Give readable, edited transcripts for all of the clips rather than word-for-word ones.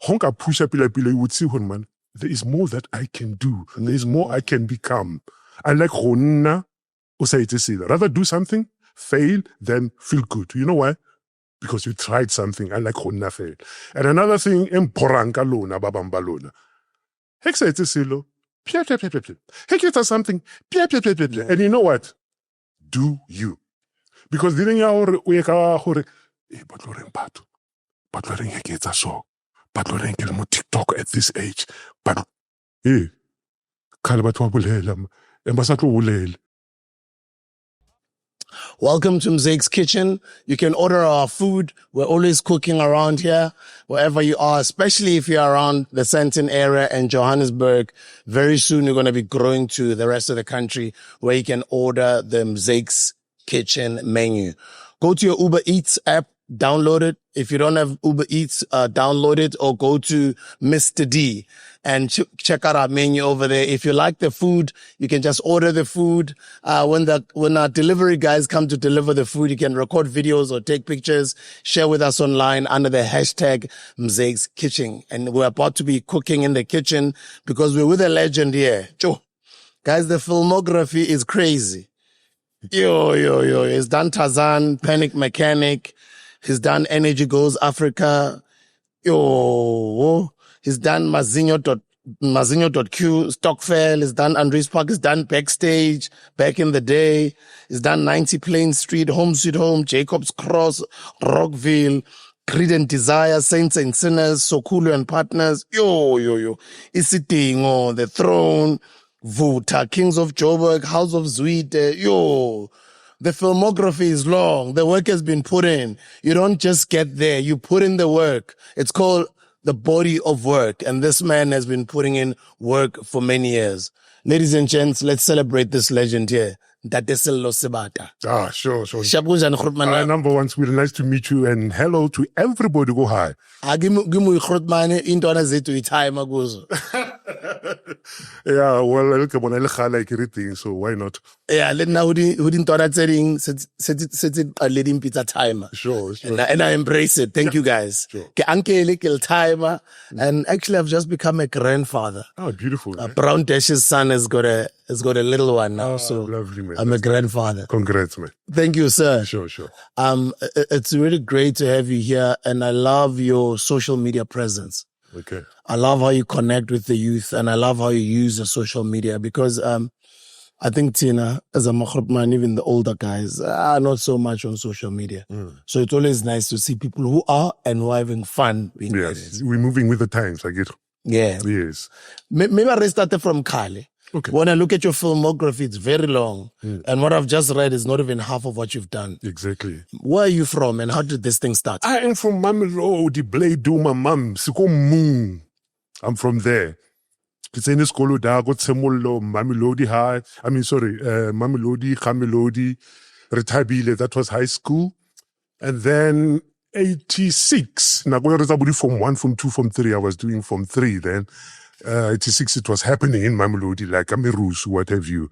honka pusha pila, you would see one man. There is more that I can do. There is more I can become. I like Ronna Usaitesila. Rather do something, fail, than feel good. You know why? Because you tried something. I like Ronna fail. And another thing, Emporanka Lona, Babambalona. Hexaitesilo. Heketa something. And you know what? Do you. Because didn't you we hore but heketa so. But mo TikTok at this age. But hey, welcome to Mzake's Kitchen. You can order our food. We're always cooking around here, wherever you are, especially if you're around the Sandton area and Johannesburg. Very soon you're going to be growing to the rest of the country where you can order the Mzake's Kitchen menu. Go to your Uber Eats app. Download it. If you don't have Uber Eats, download it or go to Mr. D and check out our menu over there. If you like the food, you can just order the food. When our delivery guys come to deliver the food, you can record videos or take pictures, share with us online under the hashtag Mzake's Kitchen. And we're about to be cooking in the kitchen because we're with a legend here. Guys, the filmography is crazy. Yo. He's done Tarzan, Panic Mechanic. He's done Energy Goes Africa. He's done Mazinho.q, Stokvel. He's done Andres Park. He's done Backstage back in the day. He's done 90 Plain Street, Home Sweet Home, Jacob's Cross, Rockville, Creed and Desire, Saints and Sinners, Sokulu and Partners. Isidingo, The Throne, Vuta, Kings of Joburg, House of Zwide. The filmography is long. The work has been put in. You don't just get there. You put in the work. It's called the body of work. And this man has been putting in work for many years. Ladies and gents, let's celebrate this legend here. SELLO Sebata. Sure. Number one, it's really nice to meet you and hello to everybody. Go hi. Yeah, well, look, I like everything, so why not? Yeah, let now who didn't thought that setting a leading pizza timer. Sure. And I embrace it. Thank you guys. Sure. Timer. And actually I've just become a grandfather. Oh, beautiful. Brown Dash's son has got a little one now. So lovely, man. I'm a grandfather. Congrats, man. Thank you, sir. Sure. It's really great to have you here, and I love your social media presence. Okay. I love how you connect with the youth, and I love how you use the social media because I think Tina, as a Makhropman, even the older guys are not so much on social media. So it's always nice to see people who are and who are having fun being there. We're moving with the times, I get. Yeah. Yes. Maybe I started from Kale. Okay. When I look at your filmography, it's very long. And what I've just read is not even half of what you've done. Exactly. Where are you from and how did this thing start? I am from Mamelodi, Blade Duma Mam, Siko Moon. I'm from there. It's in the school da got Semolo, Mamelodi High. Mamelodi, Gamelodi, Retabile, that was high school. And then 86. Nagoya Form 1, Form 2, Form 3. I was doing Form 3 then. 86, it was happening in Mamelodi, like Amirus, what have you.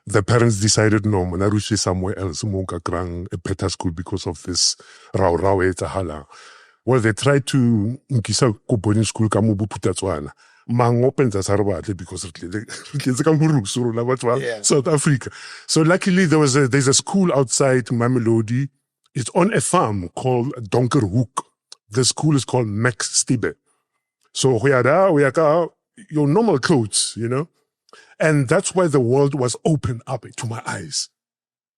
The parents decided, no, Manarushi somewhere else, Monka Krang, a better school because of this Rao Etahala. Well, they tried to Nkisa Kuboni school Kamubu Putatswana. Mang opens as Harvard because South Africa. So luckily there's a school outside Mamelodi. It's on a farm called Donkerhoek. The school is called Max Stibe. So we are there, your normal clothes, you know? And that's why the world was opened up to my eyes.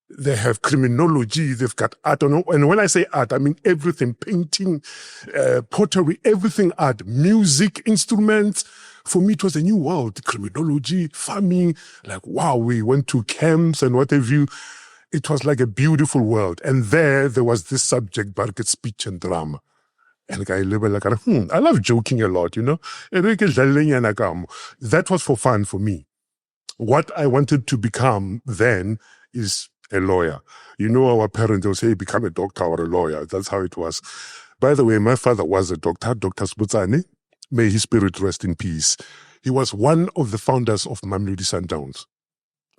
They have criminology, they've got art. And when I say art, I mean everything, painting, pottery, everything art, music, instruments. For me, it was a new world, criminology, farming, like, wow, we went to camps and what have you. It was like a beautiful world. And there was this subject, Barket speech and drama. And I love joking a lot, you know. That was for fun for me. What I wanted to become then is a lawyer. You know, our parents, they'll say, become a doctor or a lawyer. That's how it was. By the way, my father was a doctor, Dr. SEBOTSANE. May his spirit rest in peace. He was one of the founders of Mamelodi Sundowns.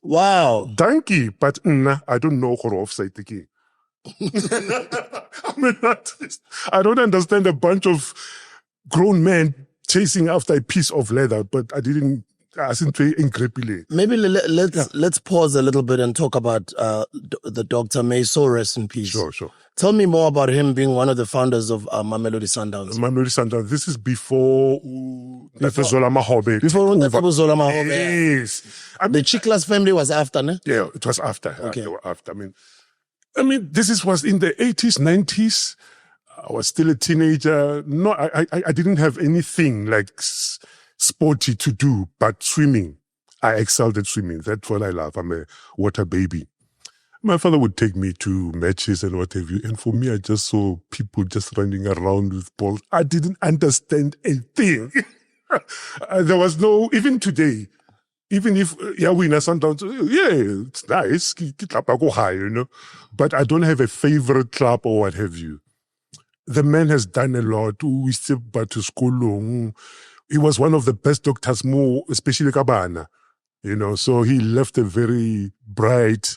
Wow. Thank you. But I don't know how to offside again. I'm an artist. I don't understand a bunch of grown man chasing after a piece of leather, but I didn't incredibly. Maybe let's pause a little bit and talk about the Dr. May, so rest in peace. Sure. Tell me more about him being one of the founders of Mamelodi Sundowns. Mamelodi Sundowns. This is before Zola Mahobe. Before Zola Mahobe. Yes. The Chiklas family was after, ne? Yeah, it was after. Okay. After. I mean, was in the 80s, 90s. I was still a teenager. No, I didn't have anything like sporty to do, but swimming. I excelled at swimming. That's what I love. I'm a water baby. My father would take me to matches and what have you. And for me, I just saw people just running around with balls. I didn't understand a thing. There was no, even today, even if we in a Sundowns, it's nice, go high, you know. But I don't have a favorite club or what have you. The man has done a lot. We still back to school. He was one of the best doctors, more especially Kabana. You know, so he left a very bright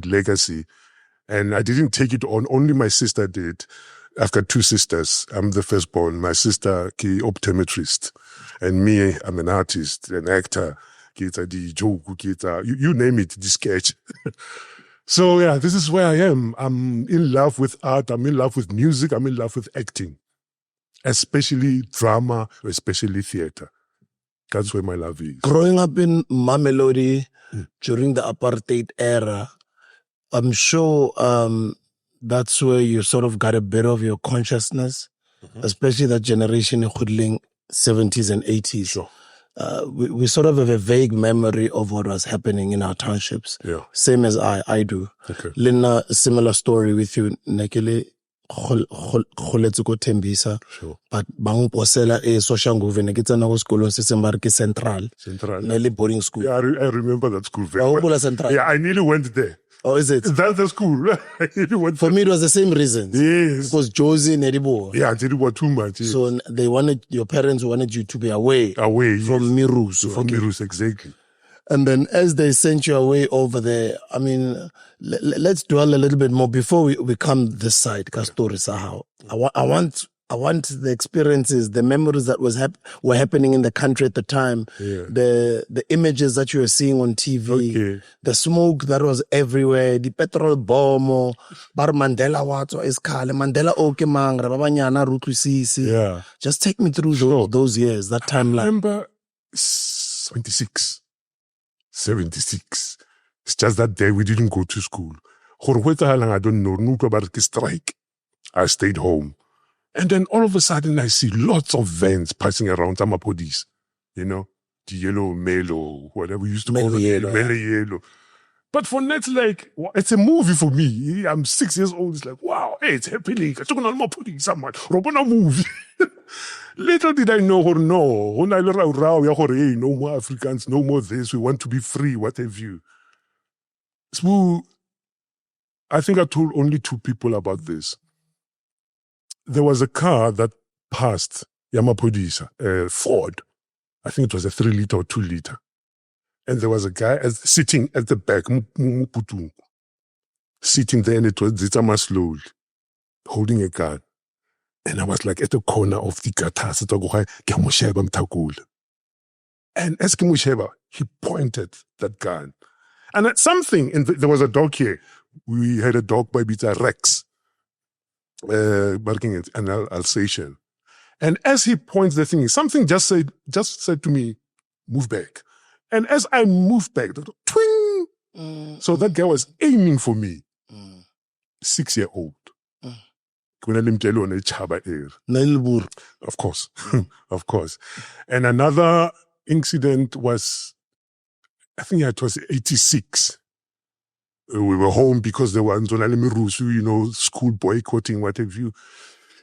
legacy. And I didn't take it on. Only my sister did. I've got two sisters. I'm the firstborn. My sister, optometrist. And me, I'm an artist, an actor. You name it, the sketch. So yeah, this is where I am. I'm in love with art. I'm in love with music. I'm in love with acting. Especially drama, especially theater. That's where my love is. Growing up in Mamelodi during the Apartheid era, I'm sure that's where you sort of got a bit of your consciousness, especially that generation in Khudling 70s and 80s. Sure. We sort of have a vague memory of what was happening in our townships. Yeah. Same as I do. Okay. Lina, similar story with you. Nekele kholetse ko Tembisa. Sure. But bang posela e Soshanguve ne ke tsena go sekolong se semare ke Central. Ne le boarding school. Yeah, I remember that school very well. Central. Yeah, I nearly went there. Oh, is it? That's the school. For me, it was the same reason. Yes. Because Josie Nedibo. Yeah, Nedibo too much. Yes. So your parents wanted you to be away. Away, from Mirus. From Mirus, exactly. And then as they sent you away over there, I mean, let's dwell a little bit more before we come this side, Kastori Sahau. I want the experiences, the memories that were happening in the country at the time, the images that you were seeing on TV, the smoke that was everywhere, the petrol bomb, bar Mandela wato is kale, Mandela oke mang, rabanyana rutlusisi. Yeah. Just take me through those years, that timeline. I remember 76. It's just that day we didn't go to school. I don't know. No about strike. I stayed home. And then all of a sudden I see lots of vans passing around Amapodis. You know, the yellow Melo, whatever we used to call it. Melo yellow. But for Nets, like, it's a movie for me. I'm 6 years old. It's like, wow, hey, it's happening. I'm talking about putting someone. Robona movie. Little did I know, no more Africans, no more this. We want to be free, what have you. So I think I told only 2 people about this. There was a car that passed Yamapodisa, Ford. I think it was a 3-liter or 2-liter. And there was a guy sitting at the back, sitting there, and it was Zitama slowly, holding a gun. And I was like at the corner of the gutter, and as Kimusheba, he pointed that gun. And at something, there was a dog here. We had a dog by Bita Rex, barking at an Alsatian. And as he points the thing, something just said to me, move back. And as I moved back, twing! So that guy was aiming for me. 6-year-old. Of course. Of course. And another incident was, I think it was 86. We were home because there was, school boycotting, what have you.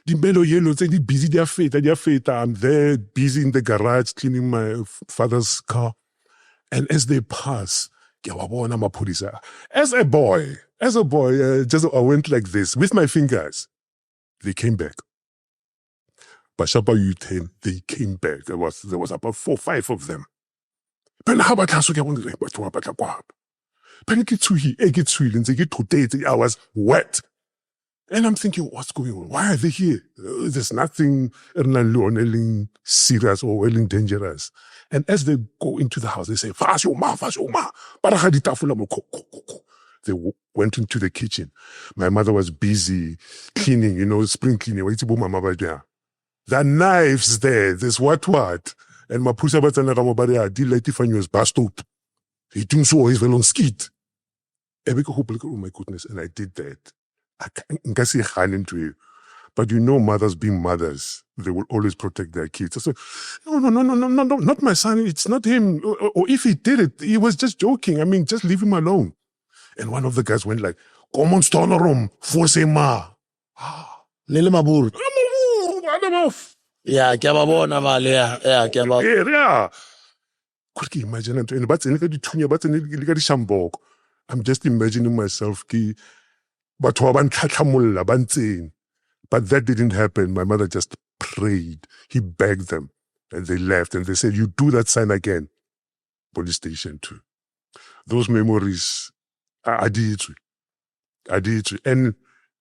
The Melo Yellow, they're busy, they're fate. I'm there, busy in the garage, cleaning my father's car. And as they pass, as a boy, I went like this with my fingers. They came back. Bashapa U10, they came back. There was about 4 or 5 of them. I was wet. And I'm thinking, what's going on? Why are they here? There's nothing serious or dangerous. And as they go into the house, they say, Fashoma. They went into the kitchen. My mother was busy cleaning, spring cleaning. There are knives there. There's what. And my pusa batana ramobarea di leti fanyos bastot. He thinks so he's well on skit. Oh my goodness. And I did that. I can't say into you. But mothers being mothers, they will always protect their kids. I said, no, not my son. It's not him. Or if he did it, he was just joking. I mean, just leave him alone. And one of the guys went like, come on, room, force ma. Nile maburu. Yeah, kiababona vale. Yeah, kiababona. Yeah. Could you imagine? I'm just imagining myself. But that didn't happen. My mother just prayed. He begged them. And they left. And they said, you do that sign again. Police station too. Those memories, I did. And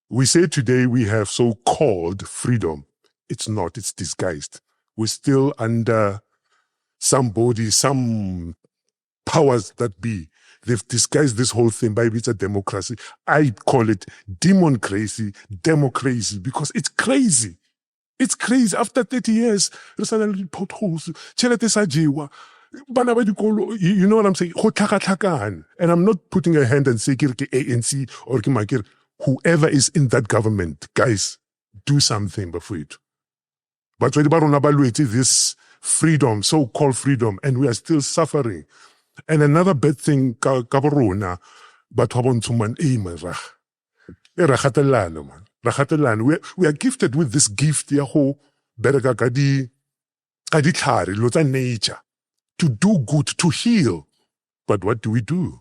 we say today we have so-called freedom. It's not. It's disguised. We're still under somebody, some powers that be. They've disguised this whole thing by it's a democracy. I call it democracy, because it's crazy. It's crazy. After 30 years, there's a little potholes. You know what I'm saying? And I'm not putting a hand and saying ANC or whoever is in that government, guys, do something before it. But this freedom, so-called freedom, and we are still suffering. And another bad thing, kaborona, but we are gifted with this gift, nature, to do good, to heal. But what do we do?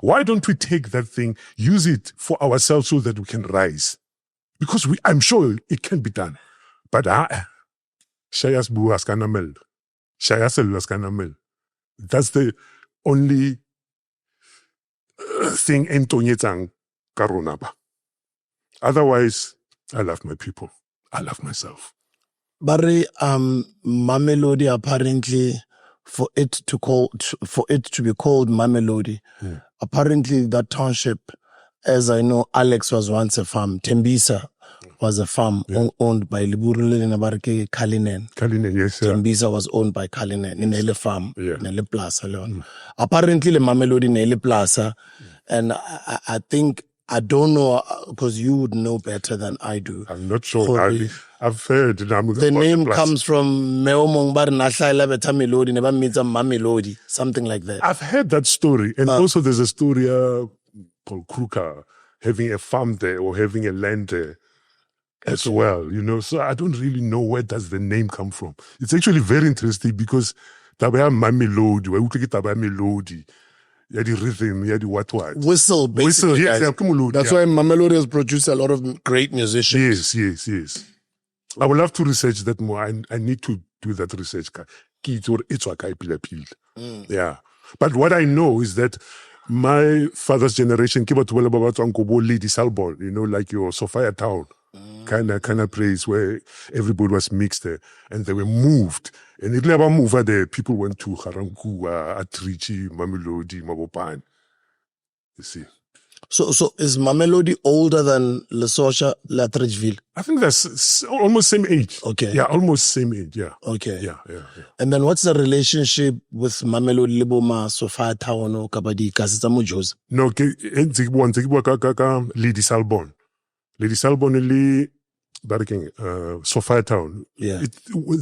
Why don't we take that thing, use it for ourselves so that we can rise? Because I'm sure it can be done. But Shayas buas kanamel. That's the only thing in Tonyetang Karonaba. Otherwise, I love my people. I love myself. Barry, Mamelodi apparently, for it to be called Mamelodi, apparently that township, as I know, Alex was once a farm. Tembisa was a farm owned by Liburule Nabarke Kalinen. Kalinen, yes, sir. Tembisa was owned by Kalinen in Ele Farm, in Ele Plaza. Apparently, the Mamelodi in Ele Plaza. And I think, I don't know, because you would know better than I do. I'm not sure. I've heard. The name comes from Meomongbar Nashaila Beta Melody, never means a Mamelodi, something like that. I've heard that story. And also there's a story, Paul Kruger having a farm there or having a land there as well, So I don't really know where does the name come from. It's actually very interesting because Tabaya Mamelodi, where we take Tabaya Melody. You had the rhythm, you had the what. Whistle, basically. Whistle, yes. That's why Mamelodi has produced a lot of great musicians. Yes. I would love to research that more. I need to do that research. Yeah. But what I know is that my father's generation came out to Lady Salbon, like your Sophia town. Kind of place where everybody was mixed there. And they were moved. And it never moved there. People went to Harankua, Atrichi, Mamelodi, Mabopan. You see. So is Mamelodi older than Lesotho, Latridgeville? I think that's almost same age. Okay. Yeah, almost same age, yeah. Okay. Yeah. And then what's the relationship with Mamelodi, Liboma, Sophia Town, Kabadi, Kasita Mujos? No, Lady Salbon. Lady Salbon, Sophia Town. Yeah.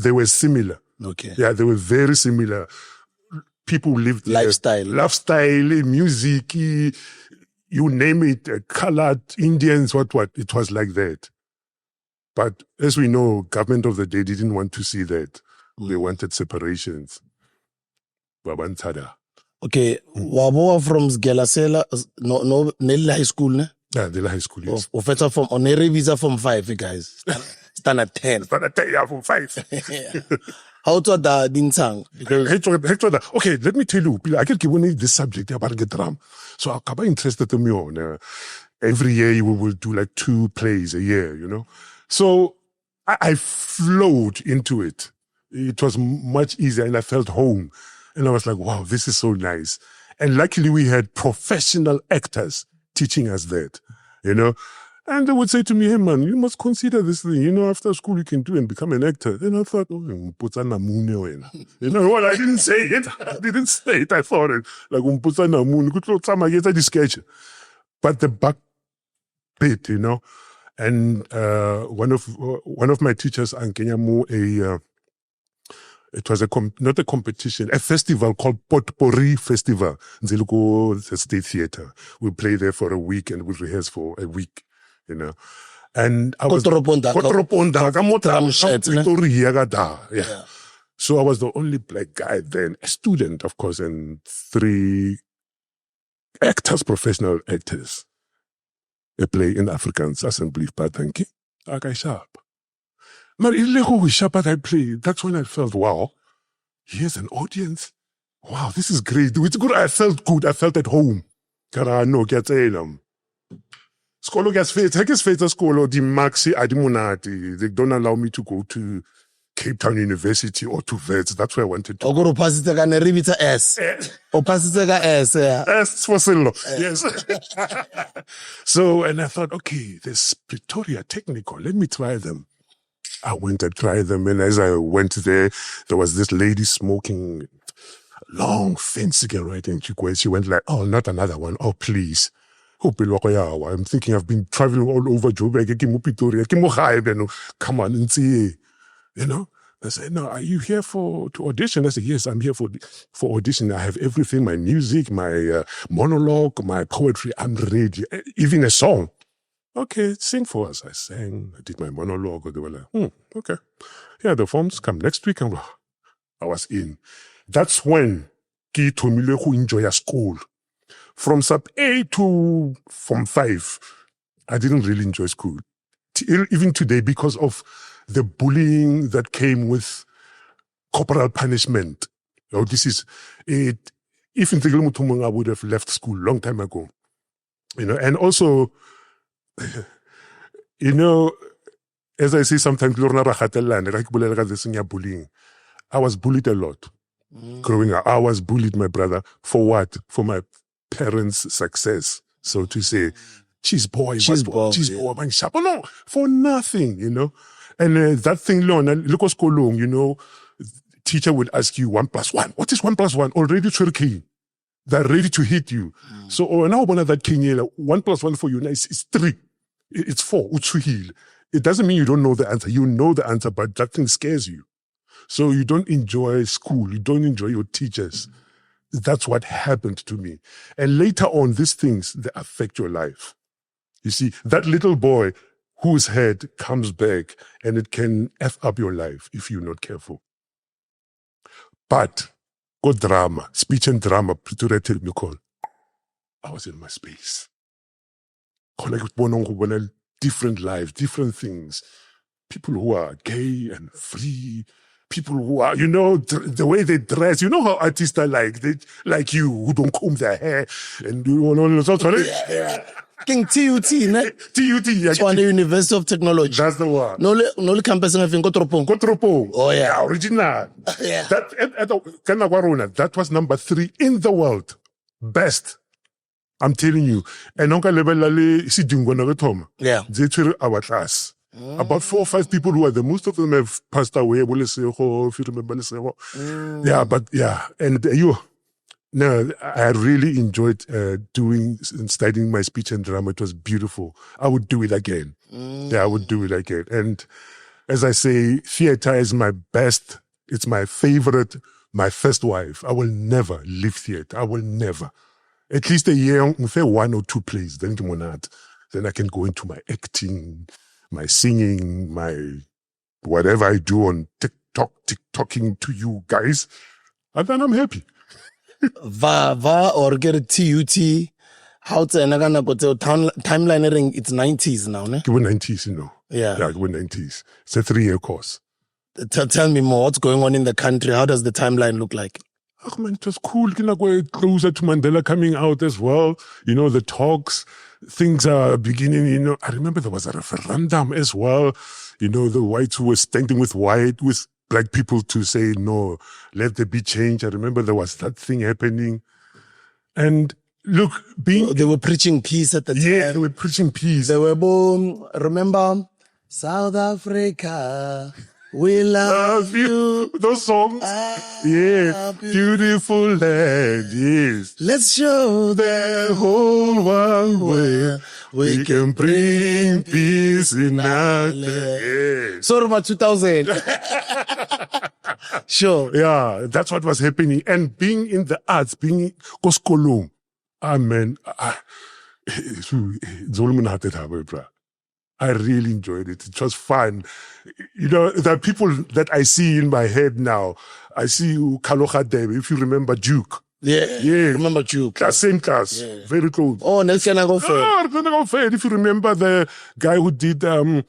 They were similar. Okay. Yeah, they were very similar. People lived lifestyle, music, you name it, colored Indians, what. It was like that. But as we know, government of the day didn't want to see that. They wanted separations. Okay, Waboa from Sgelasela, no, Nella High School, ne? Yeah, the high school, yes. Officer from Onere visa from 5, guys. Stand at 10. Stand at 10, yeah, from 5. Yeah. How to the dintang? Because Okay, let me tell you, I can give you this subject about the drum. So I'm interested in me on. Every year we will do like 2 plays a year, you know. So I flowed into it. It was much easier and I felt home. And I was like, wow, this is so nice. And luckily we had professional actors teaching us that, you know. And they would say to me, hey man, you must consider this thing, you know, after school you can do and become an actor. And I thought, oh, you know what, I didn't say it. I didn't say it. I thought it, like, but the back bit, you know. And one of my teachers, Ankenyamu, it was not a competition, a festival called Potpourri Festival. Nziluko, the State Theatre. We play there for a week and we rehearse for a week, you know. And I was Kotoroponda, yeah. So I was the only black guy then, a student, of course, and 3 actors, professional actors. A play in Afrikaans assembly, but thank you. Okay, sharp. Maar ilego sharp that I play. That's when I felt, wow, here's an audience. Wow, this is great. It's good. I felt good. I felt at home. Kara no get elam. Skolo gets fit. Hek is fit skolo di maxi adimonati. They don't allow me to go to Cape Town University or to Wits. That's where I wanted to. Ogoro pasiteka ne ribita S. O pasiteka S. S for SELLO. Yes. So, and I thought, okay, there's Pretoria Technical. Let me try them. I went and tried them. And as I went there was this lady smoking long thin cigarette in Chikwe. She went like, oh, not another one. Oh, please. I'm thinking I've been traveling all over Joburg. Come on and see. You know? I said, no, are you here to audition? I said, yes, I'm here for audition. I have everything, my music, my monologue, my poetry. I'm ready. Even a song. Okay, sing for us. I sang, I did my monologue. They were like, okay. Yeah, the forms come next week. And I was in. That's when Ki Tomile who enjoy school. From sub A to Form 5, I didn't really enjoy school. Even today, because of the bullying that came with corporal punishment. Oh, this is it. If in Tigilmutumung, I would have left school long time ago. You know, and also, you know, as I say sometimes, bullying. I was bullied a lot growing up. I was bullied, my brother, for what? For my parents' success, so to say. Cheese boy, man, sharp. No, for nothing, you know. And that thing, you know, teacher would ask you 1 + 1. What is 1 + 1? Already Turkey. They're ready to hit you. So now one of that king, 1 + 1 for you now is 3. It's 4. It doesn't mean you don't know the answer. You know the answer, but that thing scares you. So you don't enjoy school. You don't enjoy your teachers. That's what happened to me. And later on, these things, they affect your life. You see, that little boy whose head comes back and it can F up your life if you're not careful. But, go drama, speech and drama, I was in my space. Different lives, different things. People who are gay and free. People who are, you know, the way they dress. You know how artists are like you, who don't comb their hair. And you know, King TUT, ne? TUT, yeah. So on the University of Technology. That's the one. No campus in Kotropong. Oh yeah. Original. Yeah. That was number 3 in the world. Best. I'm telling you. And Isidingo na Tom. Yeah. They took our class. About 4 or 5 people who are there. Most of them have passed away. If you remember. Yeah, but yeah. And no, I really enjoyed doing and studying my speech and drama. It was beautiful. I would do it again. Yeah, I would do it again. And as I say, theater is my best. It's my favorite, my first wife. I will never leave theater. I will never. At least a year, 1 or 2 plays. Then I can go into my acting, my singing, my whatever I do on TikToking to you guys. And then I'm happy. Va or get TUT. How to timeline it's 90s now, ne? Give 90s, you know. Yeah. Yeah, give 90s. It's a 3-year course. Tell me more. What's going on in the country? How does the timeline look like? Oh man, it was cool. We're closer to Mandela coming out as well. You know, the talks, things are beginning, you know. I remember there was a referendum as well. You know, the whites who were standing with black people to say, no, let there be change. I remember there was that thing happening. And look, They were preaching peace at the time. Yeah, they were preaching peace. They were born, remember, South Africa, we love you. Those songs. Yeah. Beautiful land, yes. Let's show The whole world where we can bring peace in our land. Yeah. Sort of 2000. Sure. Yeah, that's what was happening. And being in the arts, being Koskolong, man, I really enjoyed it. It was fun. You know, the people that I see in my head now, I see Kaloha Debe, if you remember Duke. Yeah. Remember Duke. Same class. Yeah. Very close. Oh, Nelson Agofed. If you remember the guy who did the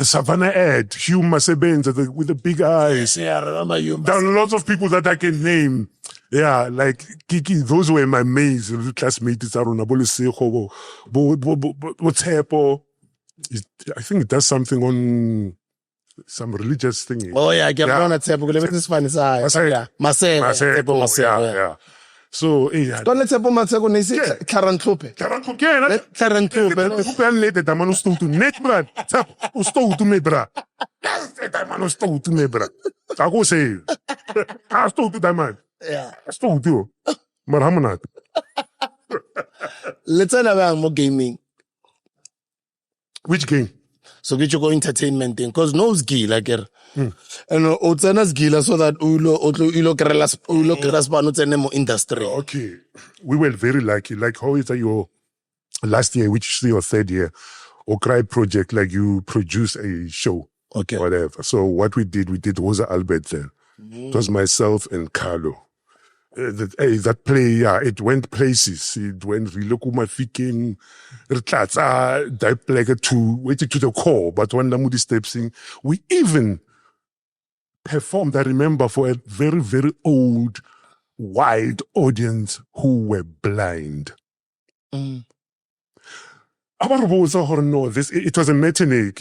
Savannah ad, Hugh Masebenza, with the big eyes. Yeah, I remember you. There are lots of people that I can name. Yeah, like Kiki, those were my mates, classmates. I think it does something on some religious thing. Oh yeah, I get on at Tebo. This is fun. Marcelo. Yeah. So, yeah. Don't let Tebo Marcelo nisi Karantlope. Let the man who stole to net, brad. Who stole to me, brad. That man who stole to me, brad. I go say, I stole to that man. Yeah. I stole to you. Marhamanat. Let's talk about more gaming. Which game? So get you go entertainment thing, cause no ski like it. And Otana's gila so that ulo krelas industry. Okay, we were very lucky. Like how is your last year, which is your third year, or Cry project? Like you produce a show, okay, whatever. So what we did Rosa Albert there. It was myself and Carlo. That play, yeah, it went places. It went really kumafiking, waiting to the core. But when Lamudi steps in, we even performed, I remember, for a very, very old, wide audience who were blind. It was a matinee,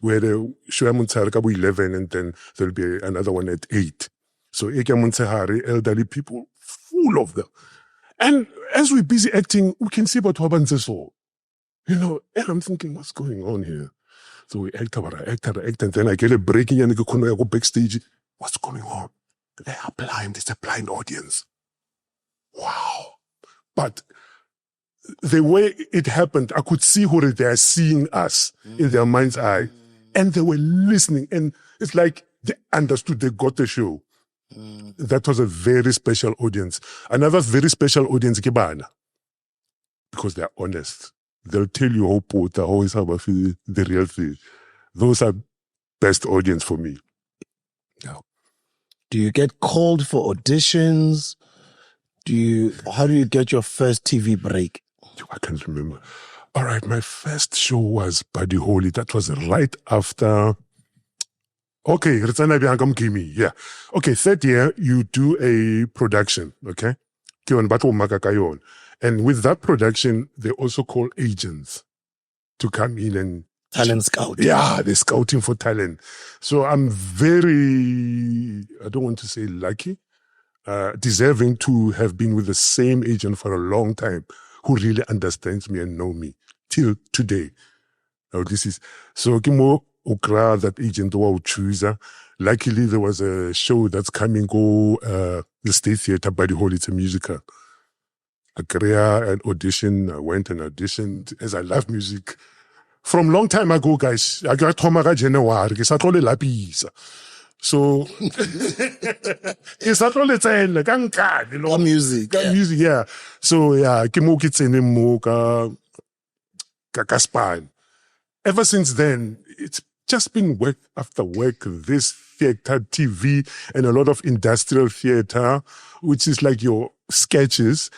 where the show ya Montshare 11 and then there'll be another one at 8. So Eke Montshare, elderly people, full of them. And as we're busy acting, we can see about Wabanzeso. You know, and I'm thinking, what's going on here? So we act, and then I get a break and I go backstage. What's going on? They are blind. It's a blind audience. Wow. But the way it happened, I could see who they are seeing us in their mind's eye. And they were listening. And it's like they understood, they got the show. That was a very special audience. Another very special audience, Kibana. Because they're honest. They'll tell you how Pota, how is the real thing. Those are best audience for me. Yeah. Do you get called for auditions? How do you get your first TV break? I can't remember. All right, my first show was Buddy Holly. That was right after. Okay, yeah. Okay, third year, you do a production, okay? And with that production, they also call agents to come in and talent scout. Yeah, they're scouting for talent. So I'm very, I don't want to say lucky, deserving to have been with the same agent for a long time who really understands me and know me till today. Now this is, so Kimo Okra, that agent who I would choose. Luckily, there was a show that's coming, the State Theatre by the Hall. It's a musical. I created an audition. I went and auditioned, as I love music. From long time ago, guys, I got Tomaga January. It's not only lapis. So it's not only saying like music. Music, yeah. So yeah, ever since then, it's just been work after work, this theater, TV, and a lot of industrial theater, which is like your sketches.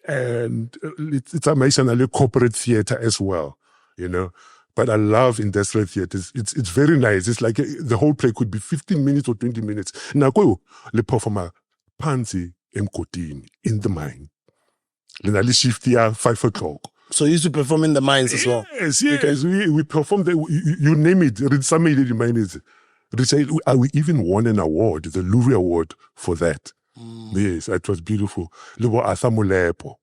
And it's amazingly corporate theater as well, you know. But I love industrial theatre. It's very nice. It's like the whole play could be 15 minutes or 20 minutes. Now go le performer pansi emkotini in the mine. Then I shift here 5 o'clock. So you used to perform in the mines as well? Yes. We performed. You name it. Some made it in mine. We even won an award, the Louvre Award, for that. Yes, it was beautiful. Lebo Athamulepo.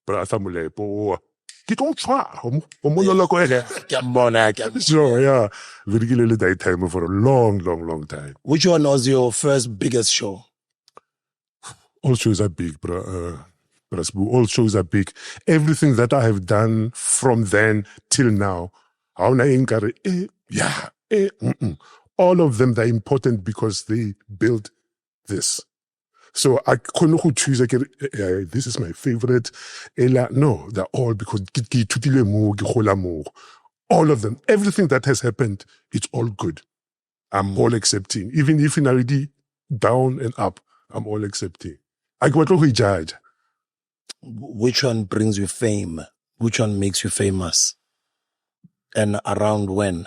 But Athamulepo. Sure, yeah. We regularly that time for a long time. Which one was your first biggest show? All shows are big, bro. All shows are big. Everything that I have done from then till now, all of them are important because they built this. So I couldn't choose, this is my favorite. No, they're all because all of them, everything that has happened, it's all good. I'm all accepting. Even if in already down and up, I'm all accepting. I got to judge. Which one brings you fame? Which one makes you famous? And around when?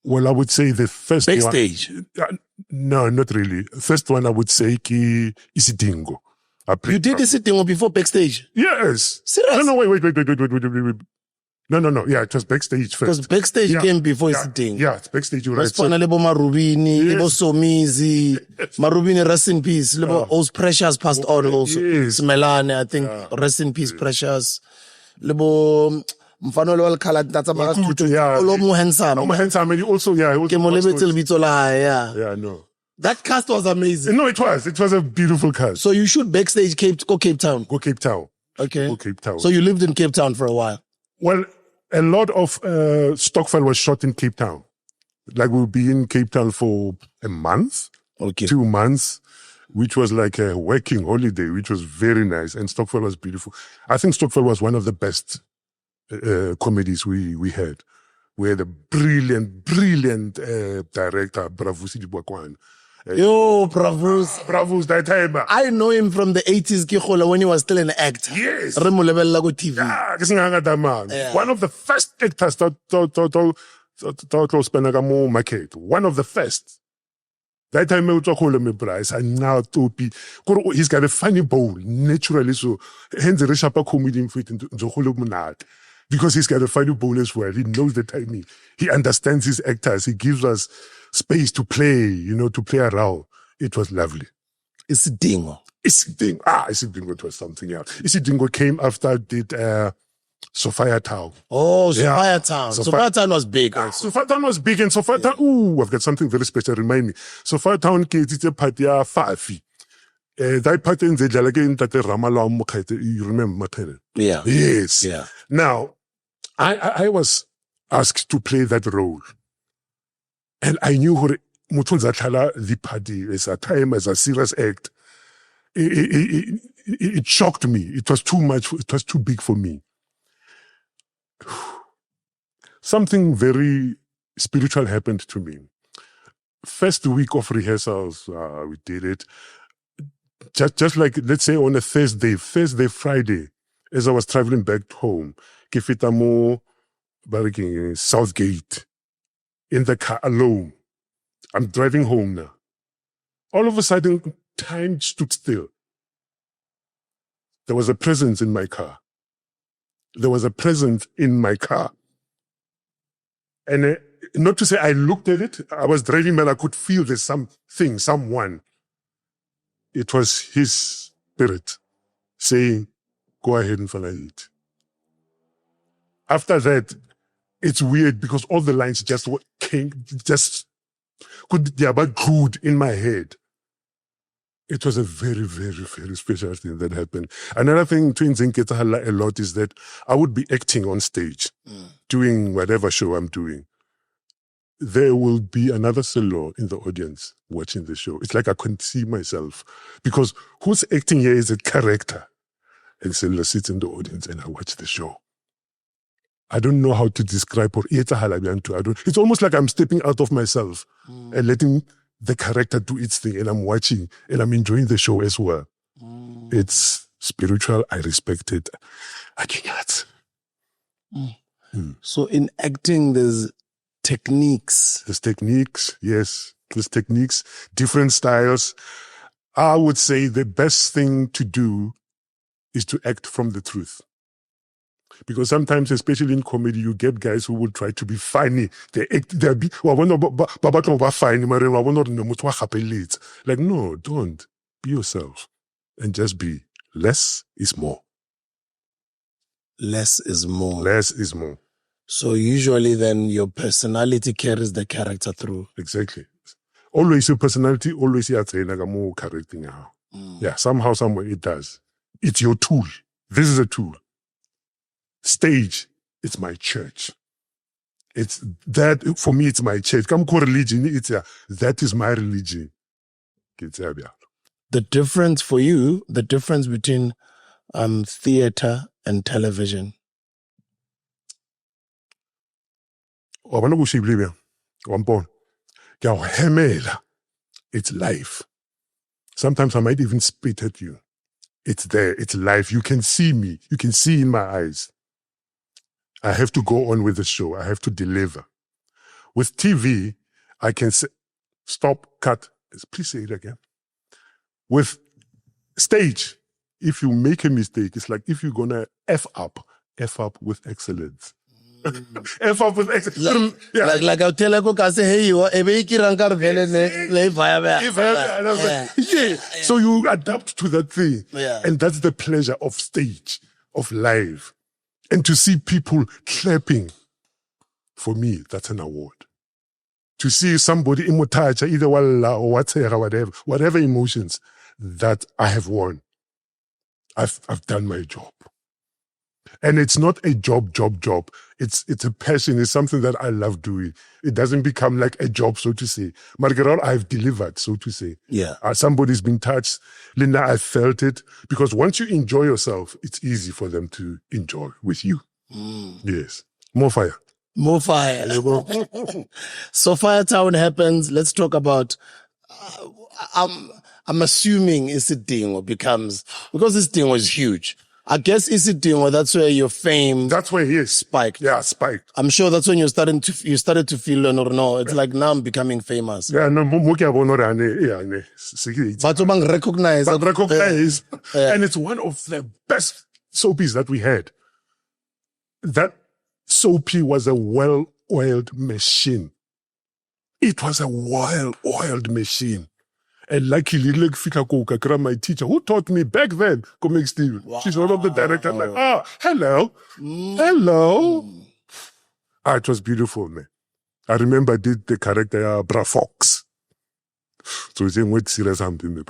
Well, I would say the first Backstage? one. No, not really. First one I would say ki Isidingo. You did Isidingo before Backstage? Yes. Serious? No, wait. No. Yeah, it was Backstage first. Because Backstage came before Isidingo. Yeah, it's Backstage. You're right. So, Lebo Marubini, Lebo Somizi, Marubini, rest in peace. Lebo Os Precious passed on also. Yes. Melane, I think, rest in peace, Precious. Lebo Mfano Lewal Kalat, that's about Olomu handsome. Olomu handsome, and he also, yeah. Yeah, no. That cast was amazing. No, it was. It was a beautiful cast. So you shoot Backstage, go Cape Town? Go Cape Town. Okay. Go Cape Town. So you lived in Cape Town for a while? Well, a lot of Stokvel was shot in Cape Town. Like we'll be in Cape Town for a month, 2 months, which was like a working holiday, which was very nice. And Stokvel was beautiful. I think Stokvel was one of the best comedies we had. We had a brilliant director, Bravusi Dibwakwan. Yo, Bravus that time. I know him from the 80s Kihola when he was still an actor. Yes. Remulebella TV. Yeah. One of the first actors to spend a market. One of the first. That time I call him Bryce and now he's got a funny bone, naturally so. Hence the Reshapa comedian fit into the because he's got a funny bone as well. He knows the timing. He understands his actors. He gives us space to play, to play around. It was lovely. Isidingo. Isidingo, it was something else. Isidingo came after I did Sophia Town. Oh, Sophia Town. Sophia Town was big. Sophia Town was big, and Sophia Town, I've got something very special. Remind me. Sophia Town, it's a party Fafi. That party in the Jalagain that Ramala Mokate, you remember Matele? Yeah. Yes. Yeah. Now, I was asked to play that role. And I knew the party as a time, as a serious act. It shocked me. It was too much. It was too big for me. Something very spiritual happened to me. First week of rehearsals, we did it. Just like, let's say on a Thursday, Friday, as I was traveling back home, Kifitamo, Barking, Southgate, in the car alone. I'm driving home now. All of a sudden, time stood still. There was a presence in my car. And not to say I looked at it, I was driving, but I could feel there's something, someone. It was his spirit saying, go ahead and follow it. After that, it's weird because all the lines glued in my head. It was a very, very, very special thing that happened. Another thing to Nzinketa a lot is that I would be acting on stage, doing whatever show I'm doing. There will be another SELLO in the audience watching the show. It's like I couldn't see myself because who's acting here is a character. And SELLO sits in the audience and I watch the show. I don't know how to describe it's almost like I'm stepping out of myself and letting the character do its thing, and I'm watching and I'm enjoying the show as well. It's spiritual. I respect it. I can't. So in acting, there's techniques. There's techniques, yes. There's techniques, different styles. I would say the best thing to do is to act from the truth. Because sometimes, especially in comedy, you get guys who will try to be funny. They act, they're like, no, don't. Be yourself. And just be. Less is more. Less is more. Less is more. So usually then your personality carries the character through. Exactly. Always your personality, always your more correcting. Yeah, somehow, somewhere it does. It's your tool. This is a tool. Stage, it's my church. It's that, for me, it's my church. Come call religion, that is my religion. The difference for you, the difference between theater and television. It's live. Sometimes I might even spit at you. It's there. It's live. You can see me. You can see in my eyes. I have to go on with the show. I have to deliver. With TV, I can say, stop, cut. Please say it again. With stage, if you make a mistake, it's like if you're going to F up with excellence. F up with excellence. Like I'll tell you, I say, hey, you are yeah. So you adapt to that thing. Yeah. And that's the pleasure of stage, of live. And to see people clapping, for me, that's an award. To see somebody imutacha, either wala or whatever emotions, that I have won. I've done my job. And it's not a job. It's a passion. It's something that I love doing. It doesn't become like a job, so to say. Margarol, I've delivered, so to say. Yeah. Somebody's been touched. Linda, I felt it. Because once you enjoy yourself, it's easy for them to enjoy with you. Yes. More fire. More fire. So Firetown happens. Let's talk about, I'm assuming Isidingo becomes, because Isidingo is huge. I guess Isidingo, that's where your fame. That's where he is. Spiked. Yeah, spiked. I'm sure that's when you started to feel, no, it's like now I'm becoming famous. Yeah, no, but recognize. Recognize. Yeah. And it's one of the best soapies that we had. That soapy was a well-oiled machine. It was a well-oiled machine. And luckily, my teacher, who taught me back then, Comic Steve. Wow. She's one of the directors. I'm like, hello. Hello. It was beautiful, man. I remember I did the character, Bra Fox. So he's saying, wait, serious, I'm doing the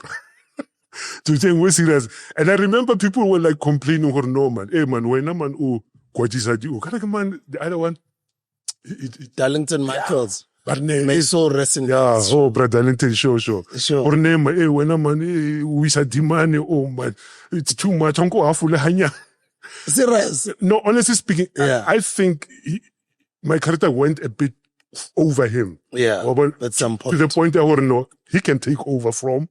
So he's saying, wait, serious. And I remember people were like complaining, no, man. Hey, man, when a man, man, the other one. Darlington Michaels. But name may so rest in peace. Brother Darlington, sure. Or name, when a man, we said demand, man, it's too much. Serious? No, honestly speaking, I think my character went a bit over him. Yeah, at some point. To the point that he can take over from.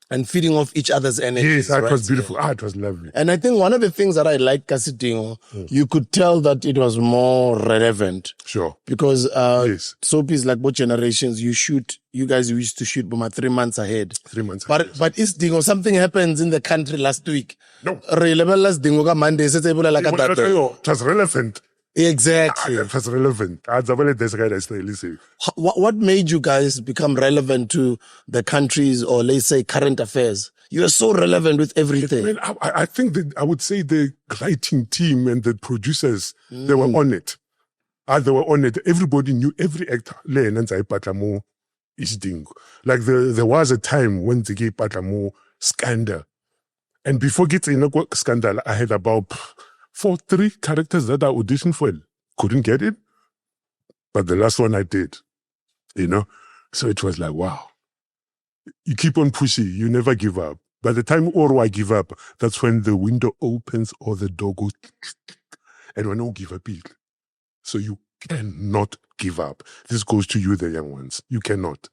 And feeding off each other's energy. Yes, that was beautiful. It was lovely. And I think one of the things that I like, Isidingo, you could tell that it was more relevant. Sure. Because soapies like both generations, you guys used to shoot 3 months ahead. 3 months ahead. But Isidingo, something happens in the country last week. No. Monday, it was relevant. Exactly. It was relevant. What made you guys become relevant to the country's, or let's say, current affairs? You are so relevant with everything. I think that I would say the writing team and the producers, they were on it. They were on it. Everybody knew every actor. Like there was a time when they gave Patamo scandal. And before getting scandal, I had about 3 characters that I auditioned for. Couldn't get it. But the last one I did. So it was like, wow. You keep on pushing. You never give up. By the time I give up, that's when the window opens or the door goes. And when I give up, so you cannot give up. This goes to you, the young ones. You cannot.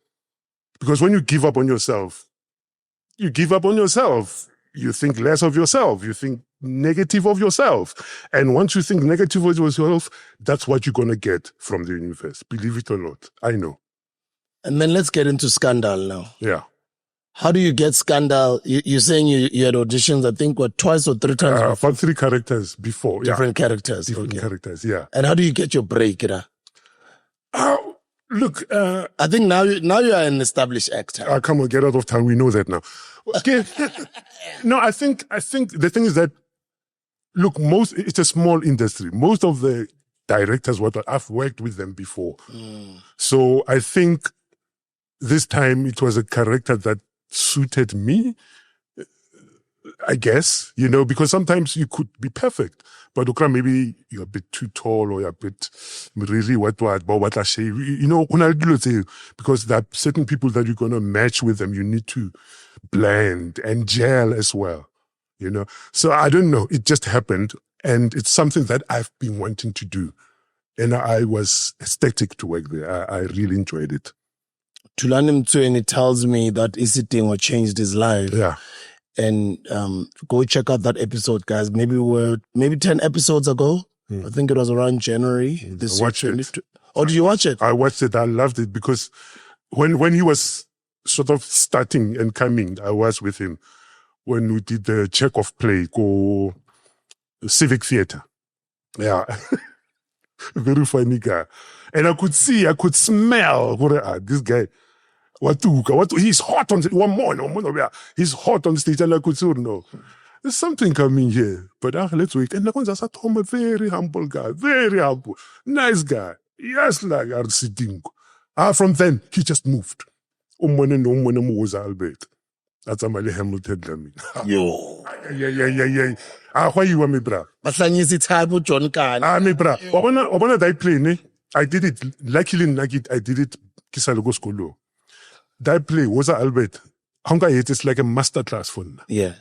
Because when you give up on yourself, you give up on yourself. You think less of yourself. You think negative of yourself. And once you think negative of yourself, that's what you're going to get from the universe. Believe it or not. I know. And then let's get into Scandal now. Yeah. How do you get Scandal? You're saying you had auditions, I think, what, twice or three times? About 3 characters before. Different characters. Different characters, yeah. And how do you get your break? Look, I think now you are an established actor. come on, get out of town. We know that now. Okay. No, I think the thing is that, look, it's a small industry. Most of the directors, I've worked with them before. So I think this time it was a character that suited me, I guess, because sometimes you could be perfect, but maybe you're a bit too tall or you're a bit really because there are certain people that you're going to match with them. You need to blend and gel as well, So I don't know. It just happened. And it's something that I've been wanting to do. And I was ecstatic to work there. I really enjoyed it. Tulani Mtsweni tells me that Isidingo changed his life. Yeah. And go check out that episode, guys. Maybe 10 episodes ago. I think it was around January this year. Watched it. Oh, did you watch it? I watched it. I loved it because when he was sort of starting and coming, I was with him when we did the check of play, go Civic Theatre. Yeah. Very funny guy. And I could smell this guy. He's hot on one more. He's hot on stage, and I could say, no, there's something coming here. But let's wait. And a very humble guy, very humble, nice guy. Yes, like Isidingo. From then, he just moved. Was Albert. That's a Mali Hamilton. Yo. Yeah. Why you want me, bra? Bahlanyisa ithabo John Kani. Me, bra. Wabona that play, ne? I did it. Luckily, I did it. Kisalogo Skolo. That play was Albert. It's like a masterclass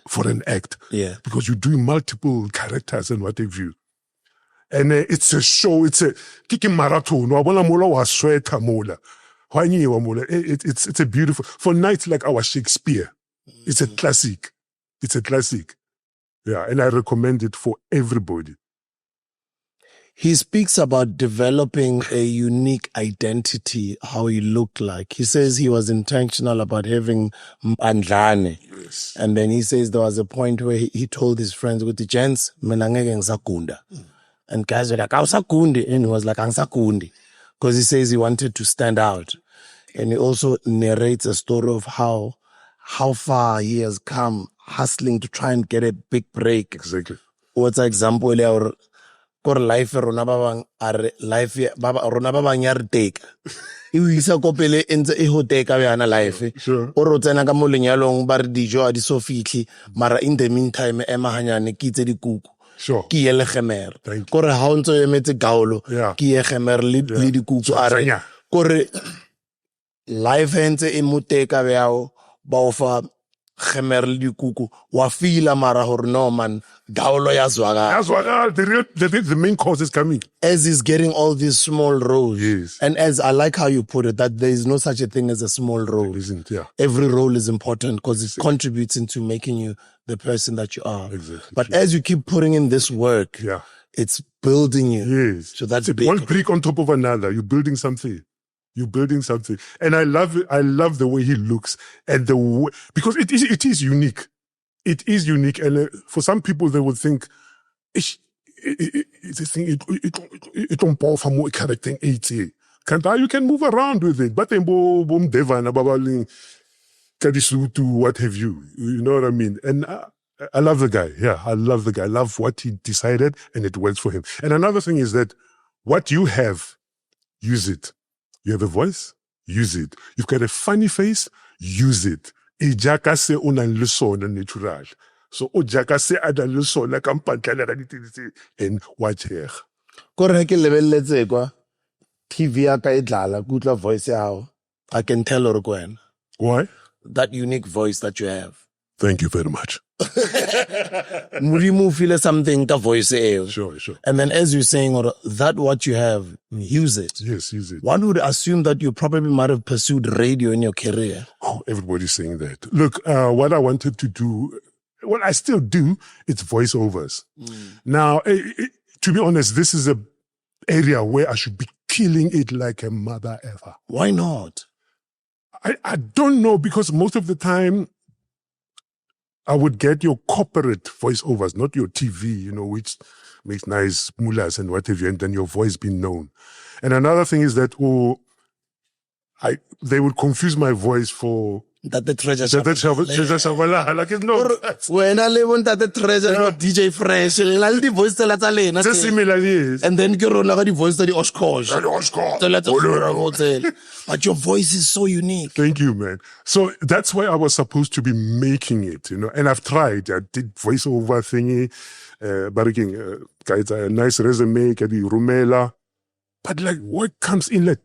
for an act. Yeah. Because you're doing multiple characters and what have you. And it's a show. It's a kicking marathon. It's a beautiful, for nights like our Shakespeare. It's a classic. It's a classic. Yeah. And I recommend it for everybody. He speaks about developing a unique identity, how he looked like. He says he was intentional about having Andlane. Yes. And then he says there was a point where he told his friends, with the gents, and guys were like, "Awusakundi," and he was like, "Angisakundi," because he says he wanted to stand out. And he also narrates a story of how far he has come hustling to try and get a big break. Exactly. What's an example or life rona ba bang ya re take e o isa ko pele entse e ho take ka yana life Sure. o re tsena ka mo lenyalong ba re dijo a di so fitlhi mara in the meantime ema hanyane ke itse dikuku Sure. ke ye le gemer ko re ha o ntse o emetse gaolo ke ye gemer le dikuku a re ko re life entse e mo take ka beao ba o fa gemer le dikuku wa fila mara hore no man gaolo ya zwaka. That's what the main cause is coming. As he's getting all these small roles. Yes. And as I like how you put it, that there is no such a thing as a small role. It isn't, yeah. Every role is important because it contributes into making you the person that you are. Exactly. But as you keep putting in this work, it's building you. Yes. So that's big. One brick on top of another. You're building something. And I love it. I love the way he looks and the way, because it is unique. It is unique. And for some people, they would think, it's a thing, it don't power for more character 80. You can move around with it. But then, what have you? You know what I mean? And I love the guy. Yeah, I love the guy. I love what he decided and it works for him. And another thing is that what you have, use it. You have a voice, use it. You've got a funny face, use it. Ijaka se una lesona natural. So ojaka se ada lesona kampantla and watch here. Kore ke lebelletse kwa TV ya ka e dlala kutla voice ya I can tell or kwena. Why? That unique voice that you have. Thank you very much. Murimu feel something ka voice eo. Sure. And then as you're saying, or that what you have, use it. Yes, use it. One would assume that you probably might have pursued radio in your career. Oh, everybody's saying that. Look, what I wanted to do what I still do, it's voiceovers. Now, to be honest, this is a area where I should be killing it like a mother ever. Why not? I don't know, because most of the time I would get your corporate voiceovers, not your TV, which makes nice mullahs and what have you, and then your voice being known. And another thing is that they would confuse my voice for That the treasure. Treasure Shabalala. Like it's no. When I live on that the treasure, DJ Fresh, like the voice tell us alone. Just similar, yes. And then Kiro like the voice to the Oshkosh. But your voice is so unique. Thank you, man. So that's why I was supposed to be making it, and I've tried. I did voiceover thingy, guys, a nice resume, the Rumela. But like, what comes in like,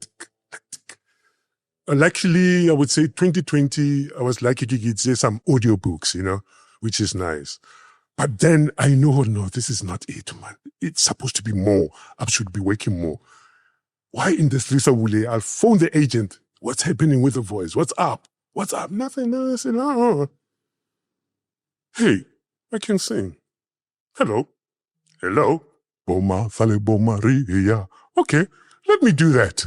luckily, I would say 2020, I was lucky to get some audiobooks, which is nice. But then I know, no, this is not it, man. It's supposed to be more. I should be working more. Why in the streets of Wule? I'll phone the agent. What's happening with the voice? What's up? What's up? Nothing. I said, no. Hey, I can sing. Hello. Boma, fale boma, ria. Okay, let me do that.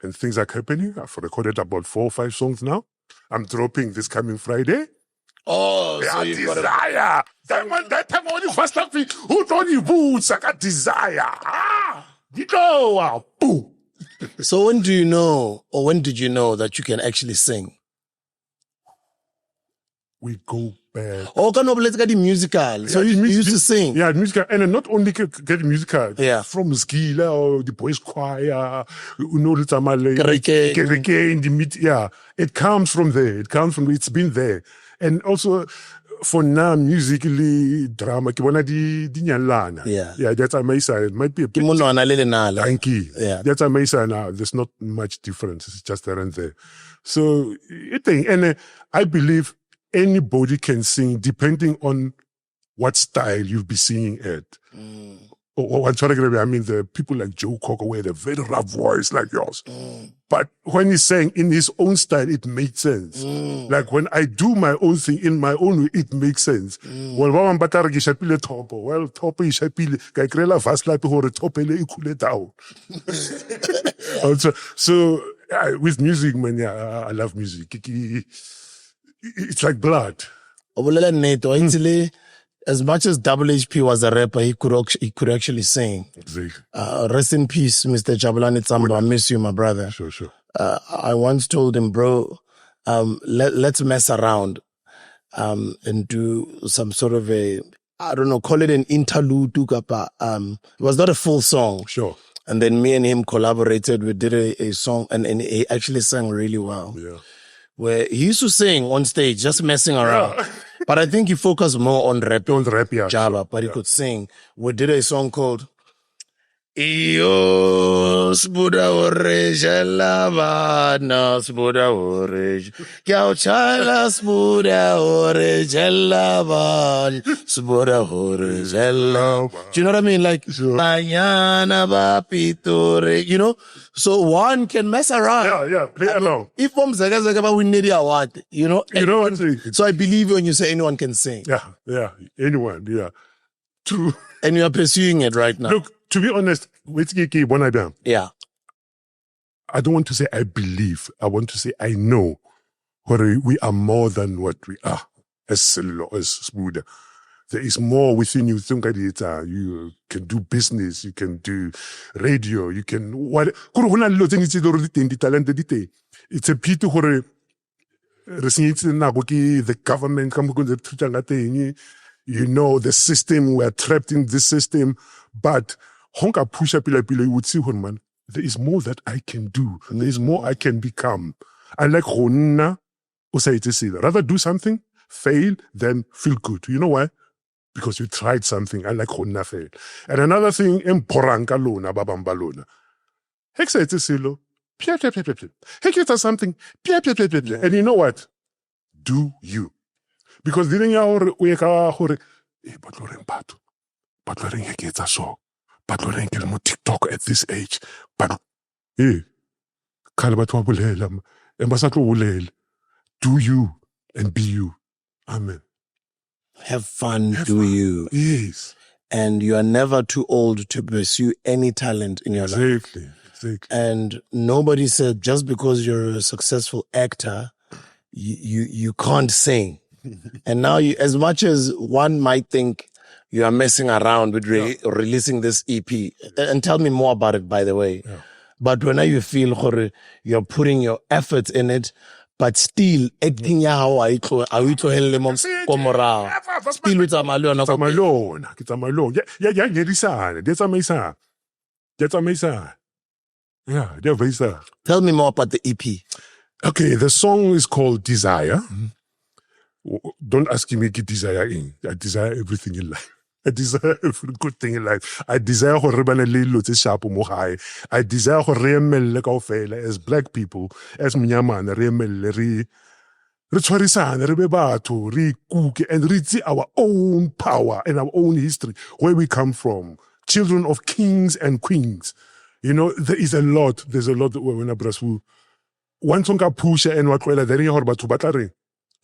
And things are happening. I've recorded about 4 or 5 songs now. I'm dropping this coming Friday. Oh, so you got Desire. That time only first time who told you boots? I got Desire. Boom. So when do you know, or when did you know that you can actually sing? We go back. Oh, let's get the musical. So you used to sing. Yeah, musical. And not only get musical. Yeah. From Skila or the boys choir, the Tamale. Kereke. In the mid. Yeah. It comes from there. It's been there. And also, for now, musically, drama, Yeah. Yeah, that's amazing. It might be a bit. Thank you. Yeah. That's amazing now. There's not much difference. It's just there and there. So, and I believe anybody can sing depending on what style you'll be singing at. Or I mean, the people like Joe Cocker with a very rough voice like yours. But when he's saying in his own style, it makes sense. Like when I do my own thing in my own way, it makes sense. Well, topo is shapile. Ka krela fast like hore topele ikule down. So with music, man, I love music. It's like blood. As much as Double HP was a rapper, he could actually sing. Exactly. Rest in peace, Mr. Jabulani Tsamba. I miss you, my brother. Sure. I once told him, bro, let's mess around and do some sort of call it an interlude. It was not a full song. Sure. And then me and him collaborated. We did a song, and he actually sang really well. Yeah. Where he used to sing on stage, just messing around. Yeah. But I think he focused more on rap. Yeah. Java, but he could sing. We did a song called Iyo sbuda oreja lavana sbuda oreja Kyauchala sbuda oreja lavan sbuda oreja lavan. Do you know what I mean? Like Bayana Bapitore, So one can mess around. Yeah, play along. If from Zaga we need a award, You know what? So I believe when you say anyone can sing. Yeah, anyone, yeah. True. And you are pursuing it right now. Look, to be honest, yeah. I don't want to say I believe. I want to say I know we are more than what we are as SELLO, as Zwide. There is more within you. You can do business, you can do radio, you can what. It's a pity where the government the system, we are trapped in this system. But honka push up you would see man, there is more that I can do. There is more I can become. I like Ronna rather do something, fail, than feel good. You know why? Because you tried something. I like Ronna fail. And another thing, emporanka lona babamba lona. Hexa SELLO. Hexa something. And you know what? Do you. Because didn't you TikTok at this age. But do you and be you. Amen. Have fun, do you. Yes. And you are never too old to pursue any talent in your life. Exactly. And nobody said just because you're a successful actor, you can't sing. And now as much as one might think you are messing around with releasing this EP, and tell me more about it, by the way. Yeah. But when you feel you're putting your efforts in it, but still acting how I still with Malone. Yeah, tell me more about the EP. Okay, the song is called Desire. Don't ask me what desire in. I desire everything in life. I desire every good thing in life. I desire ho re bana le dilo tse sharp mo gae. I desire ho re emelle kaofela as black people, as mnyamana re emelle re tshwarisane re be batho re ikuke and re tse our own power and our own history, where we come from. Children of kings and queens. You know, there's a lot that when a brasu once on ka push and what then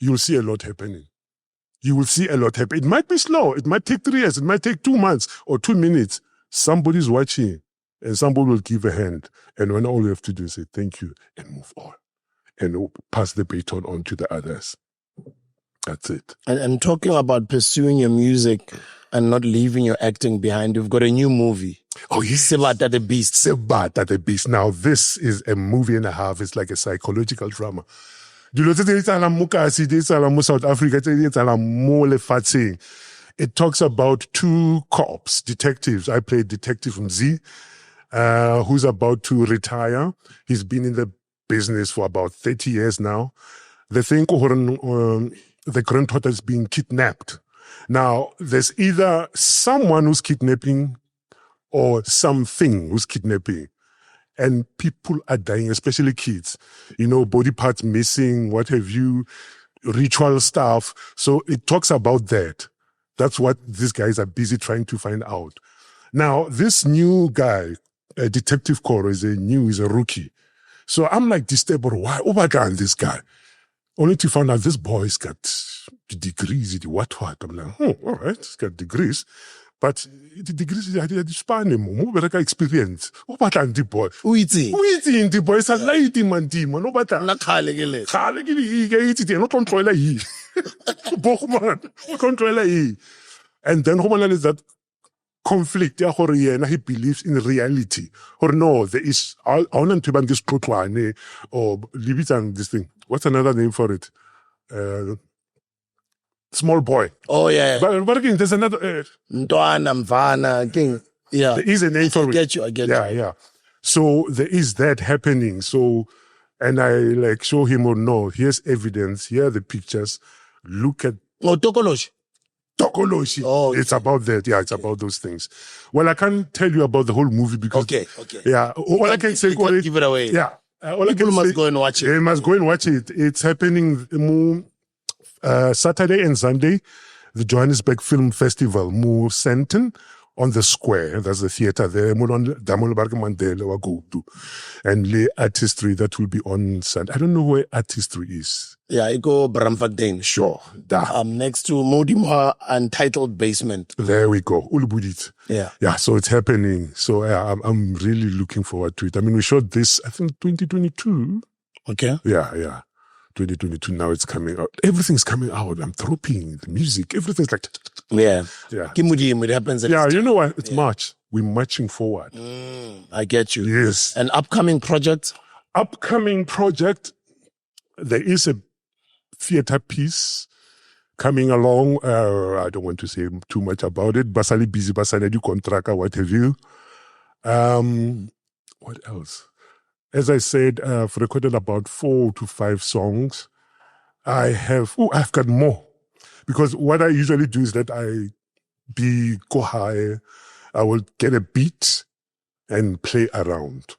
you'll see a lot happening. You will see a lot happen. It might be slow. It might take 3 years. It might take 2 months or 2 minutes. Somebody's watching and somebody will give a hand. And when all you have to do is say thank you and move on and pass the baton on to the others. That's it. And talking about pursuing your music and not leaving your acting behind, you've got a new movie. Oh, yes. Sebata the Beast. Sebata the Beast. Now, this is a movie and a half. It's like a psychological drama. South Africa, it talks about 2 cops, detectives. I played Detective Zwide, who's about to retire. He's been in the business for about 30 years now. The thing, the granddaughter is being kidnapped. Now, there's either someone who's kidnapping or something who's kidnapping. And people are dying, especially kids. You know, body parts missing, what have you, ritual stuff. So it talks about that. That's what these guys are busy trying to find out. Now, this new guy, Detective Koro, is a rookie. So I'm like disturbed, why? Oh my God, this guy. Only to find out this boy's got degrees, what. I'm like, all right, he's got degrees. But the degrees I did Spanish, mo better experience. O batla ndi boy. O itse ndi boy sa lady man di man. O batla. Na khale ke le. Khale ke di ke itse no controller hi. Bogman, o controller hi. And then ho is that conflict ya gore yena he believes in reality. Or no, there is I want to ban this tlotwane or libitsang this thing. What's another name for it? Small boy. Oh, yeah. But again, there's another... Ndwana, Mvana, King. Yeah. There is a name for it. I get you. Yeah. So there is that happening. So, and I like show him or no, here's evidence, here are the pictures. Look at... Oh, Tokoloshi. Oh, it's about that. Yeah, it's about those things. Well, I can't tell you about the whole movie because... Okay. Yeah. All I can say... Give it away. Yeah. People must go and watch it. They must go and watch it. It's happening... Saturday and Sunday, the Johannesburg Film Festival, Mo Senten, on the square. There's a theater there. And the artistry that will be on Sunday. I don't know where artistry is. Yeah, I go Bramfakdane. Sure. Next to Modimwa Untitled Basement. There we go. Ulubudit. Yeah. Yeah, so it's happening. So yeah, I'm really looking forward to it. I mean, we shot this, I think, 2022. Okay. Yeah. 2022, now it's coming out. Everything's coming out. I'm dropping the music. Everything's like... Yeah. It happens. Yeah, you know what? It's March. We're marching forward. I get you. Yes. An upcoming project? There is a theater piece coming along. I don't want to say too much about it. Basali busy, basali du contract, what have you. What else? As I said, I've recorded about 4 to 5 songs. I've got more. Because what I usually do is that go high, I will get a beat and play around.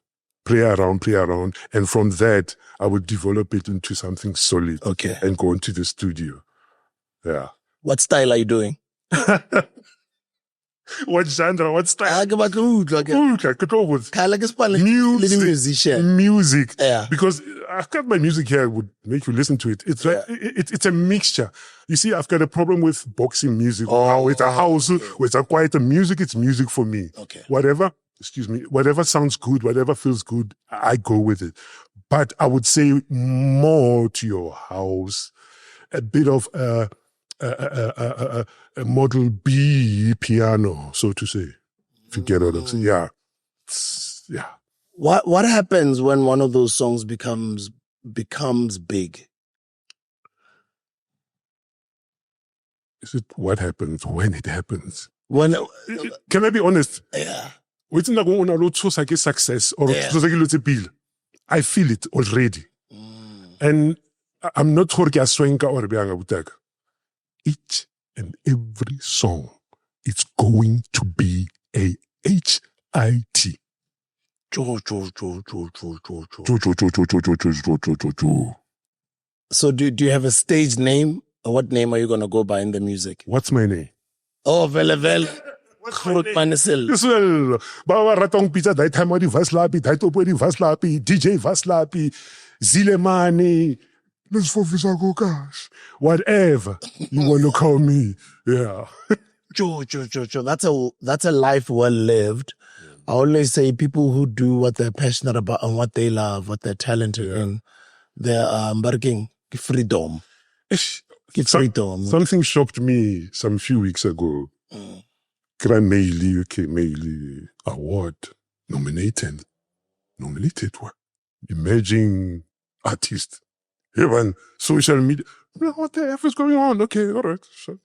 And from that, I will develop it into something solid. Okay. And go into the studio. Yeah. What style are you doing? What genre? What style? I ke batla ho utlwa ke. Okay, ke tlo botsa. Khala ke spana le musician. Music. Yeah. Because I've got my music here, would make you listen to it. It's like, it's a mixture. You see, I've got a problem with boxing music. It's a house, it's a quieter music. It's music for me. Okay. Whatever sounds good, whatever feels good, I go with it. But I would say more to your house, a bit of a Model B piano, so to say. If you get what I'm saying. Yeah. Yeah. What happens when one of those songs becomes big? Is it what happens when it happens? When Can I be honest? yeah. It's not going to success or I feel it already. And I'm not for swenka or bianga. Each and every song, it's going to be a HIT. So do you have a stage name? Or what name are you gonna go by in the music? What's my name? Oh, Velevel. Swello. Baba ratong pizza dai time di vaslapi, dai topo di vaslapi, DJ vaslapi, Zilemani. Let's focus on gosh. Whatever you want to call me. Yeah. That's a life well lived. I always say people who do what they're passionate about and what they love, what they're talented in, they're working freedom. Freedom. Something shocked me some few weeks ago. Grand UK Maili Award nominated what? Emerging artist. Even social media. What the F is going on? Okay, all right. So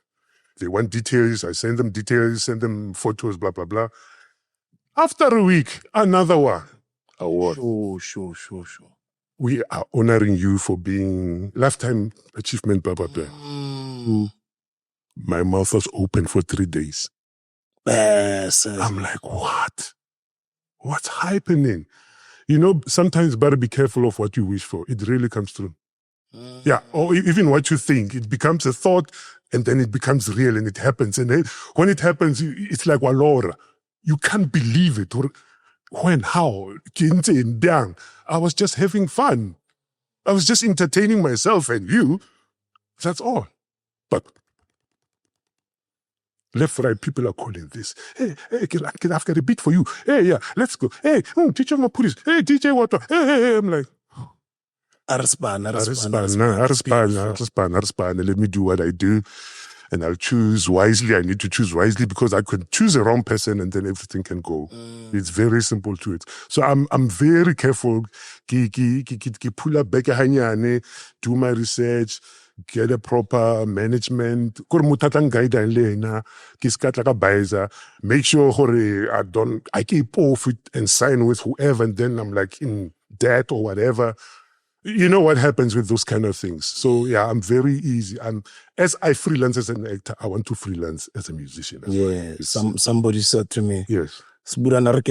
they want details. I send them details, send them photos, blah, blah, blah. After a week, another one. Award. Sure. We are honoring you for being lifetime achievement, blah, blah, blah. My mouth was open for 3 days. I'm like, what? What's happening? You know, sometimes you better be careful of what you wish for. It really comes true. Yeah, or even what you think. It becomes a thought and then it becomes real and it happens. And when it happens, it's like Walora. You can't believe it. When, how? I was just having fun. I was just entertaining myself and you. That's all. But left, right, people are calling this. Hey, I've got a beat for you. Hey, yeah, let's go. Hey, teacher police. Hey, DJ Water. Hey. I'm like, Arspan. Let me do what I do. And I'll choose wisely. I need to choose wisely because I could choose a wrong person and then everything can go. It's very simple to it. So I'm very careful. Pull up back, do my research, get a proper management. Make sure I keep off it and sign with whoever, and then I'm like in debt or whatever. You know what happens with those kind of things. So yeah, I'm very easy. As I freelance as an actor, I want to freelance as a musician as well. Yes. Somebody said to me, yes. Sometimes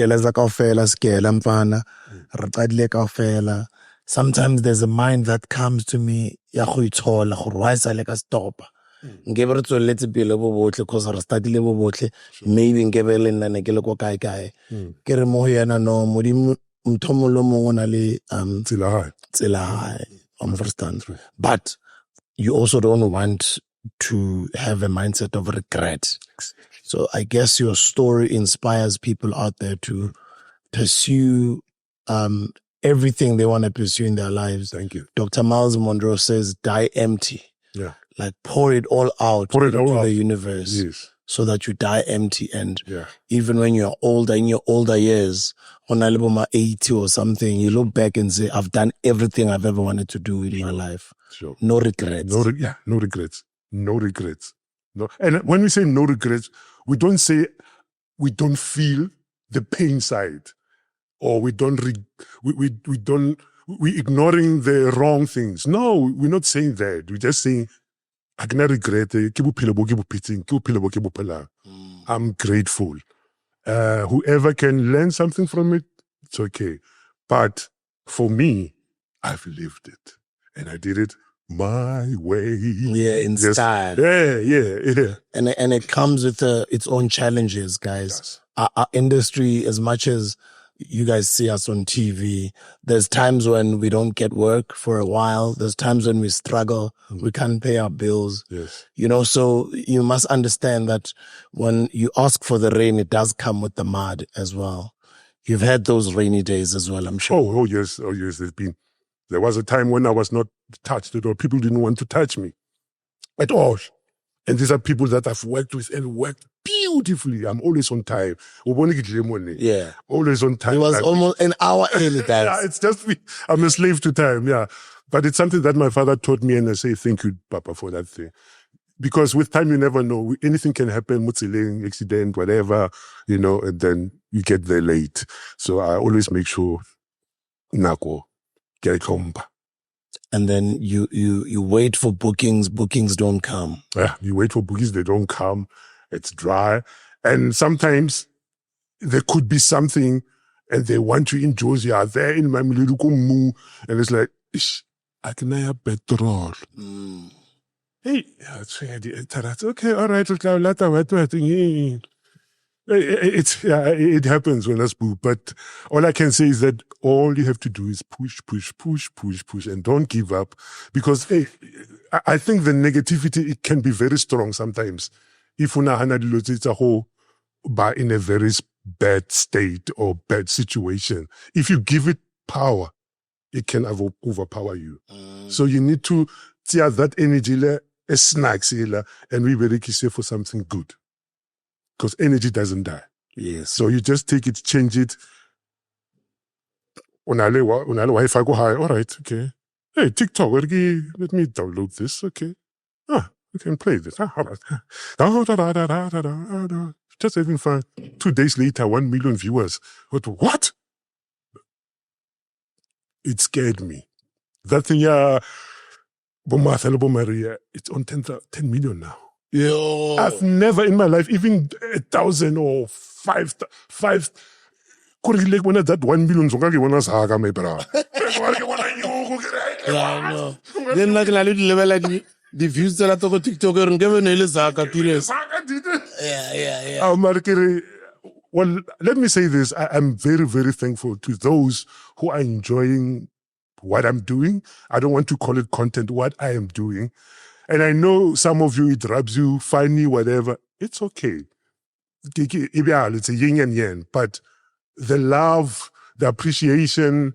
there's a mind that comes to me, why is I like a stop? Give to let it be level botle because I study level botle. Maybe give it in and get a guy. Get a mohiana no mudim mtomolo monale Tila. Understand. But you also don't want to have a mindset of regret. So I guess your story inspires people out there to pursue everything they want to pursue in their lives. Thank you. Dr. Miles Monroe says, die empty. Yeah. Like pour it all out into the universe. Yes. So that you die empty. And even when you're older, in your older years, on album 80 or something, you look back and say, I've done everything I've ever wanted to do in my life. Sure. No regrets. No regrets. No. And when we say no regrets, we don't say we don't feel the pain side, or we ignoring the wrong things. No, we're not saying that. We're just saying, I cannot regret it. I'm grateful. Whoever can learn something from it, it's okay. But for me, I've lived it. And I did it my way. Yeah, in style. Yeah. And it comes with its own challenges, guys. Yes. Our industry, as much as you guys see us on TV, there's times when we don't get work for a while. There's times when we struggle. We can't pay our bills. Yes. You know, so you must understand that when you ask for the rain, it does come with the mud as well. You've had those rainy days as well, I'm sure. Oh yes. There was a time when I was not touched at all. People didn't want to touch me at all. And these are people that I've worked with and worked beautifully. I'm always on time. Yeah. Always on time. It was almost an hour early, guys. Yeah, it's just me. I'm a slave to time, yeah. But it's something that my father taught me, and I say thank you, Papa, for that thing. Because with time, you never know. Anything can happen, mutsileng, accident, whatever, you know, and then you get there late. So I always make sure, nako, get home. And then you wait for bookings. Bookings don't come. Yeah, you wait for bookings, they don't come. It's dry. And sometimes there could be something and they want you in Josie, are there in my Mulukumu, and it's like, I can have petrol. Hey, it's okay, all right, it happens when that's boo. But all I can say is that all you have to do is push, and don't give up. Because hey, I think the negativity, it can be very strong sometimes. If it's a whole, but in a very bad state or bad situation, if you give it power, it can overpower you. So you need to tear that energy a snacks and we very kiss for something good. Because energy doesn't die. Yes. So you just take it, change it. Unale Wi-Fi go high. All right, okay. Hey, TikTok, let me download this. Okay. We can play this. All right. Just having fun. 2 days later, 1 million viewers. What? It scared me. That thing, Marcelo, Maria, it's on 10 million now. Yo. I've never in my life, even 1,000 or 5,000. When that 1 million, I know. Then like a little level like the views that I talk TikTok and give an Yeah. Well, let me say this. I'm very, very thankful to those who are enjoying what I'm doing. I don't want to call it content, what I am doing. And I know some of you, it rubs you, funny, whatever. It's okay. It's a yin and yang. But the love, the appreciation,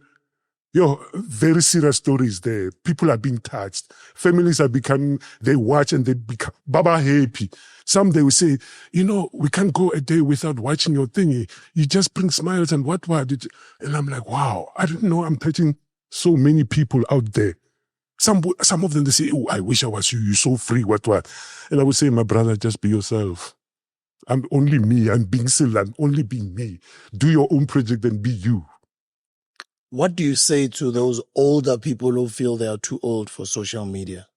very serious stories there. People are being touched. Families are becoming, they watch and they become baba happy. Some they will say, we can't go a day without watching your thingy. You just bring smiles and what. And I'm like, wow, I didn't know I'm touching so many people out there. Some of them, they say, oh, I wish I was you. You're so free, what. And I would say, my brother, just be yourself. I'm only me. I'm being silly. I'm only being me. Do your own project and be you. What do you say to those older people who feel they are too old for social media?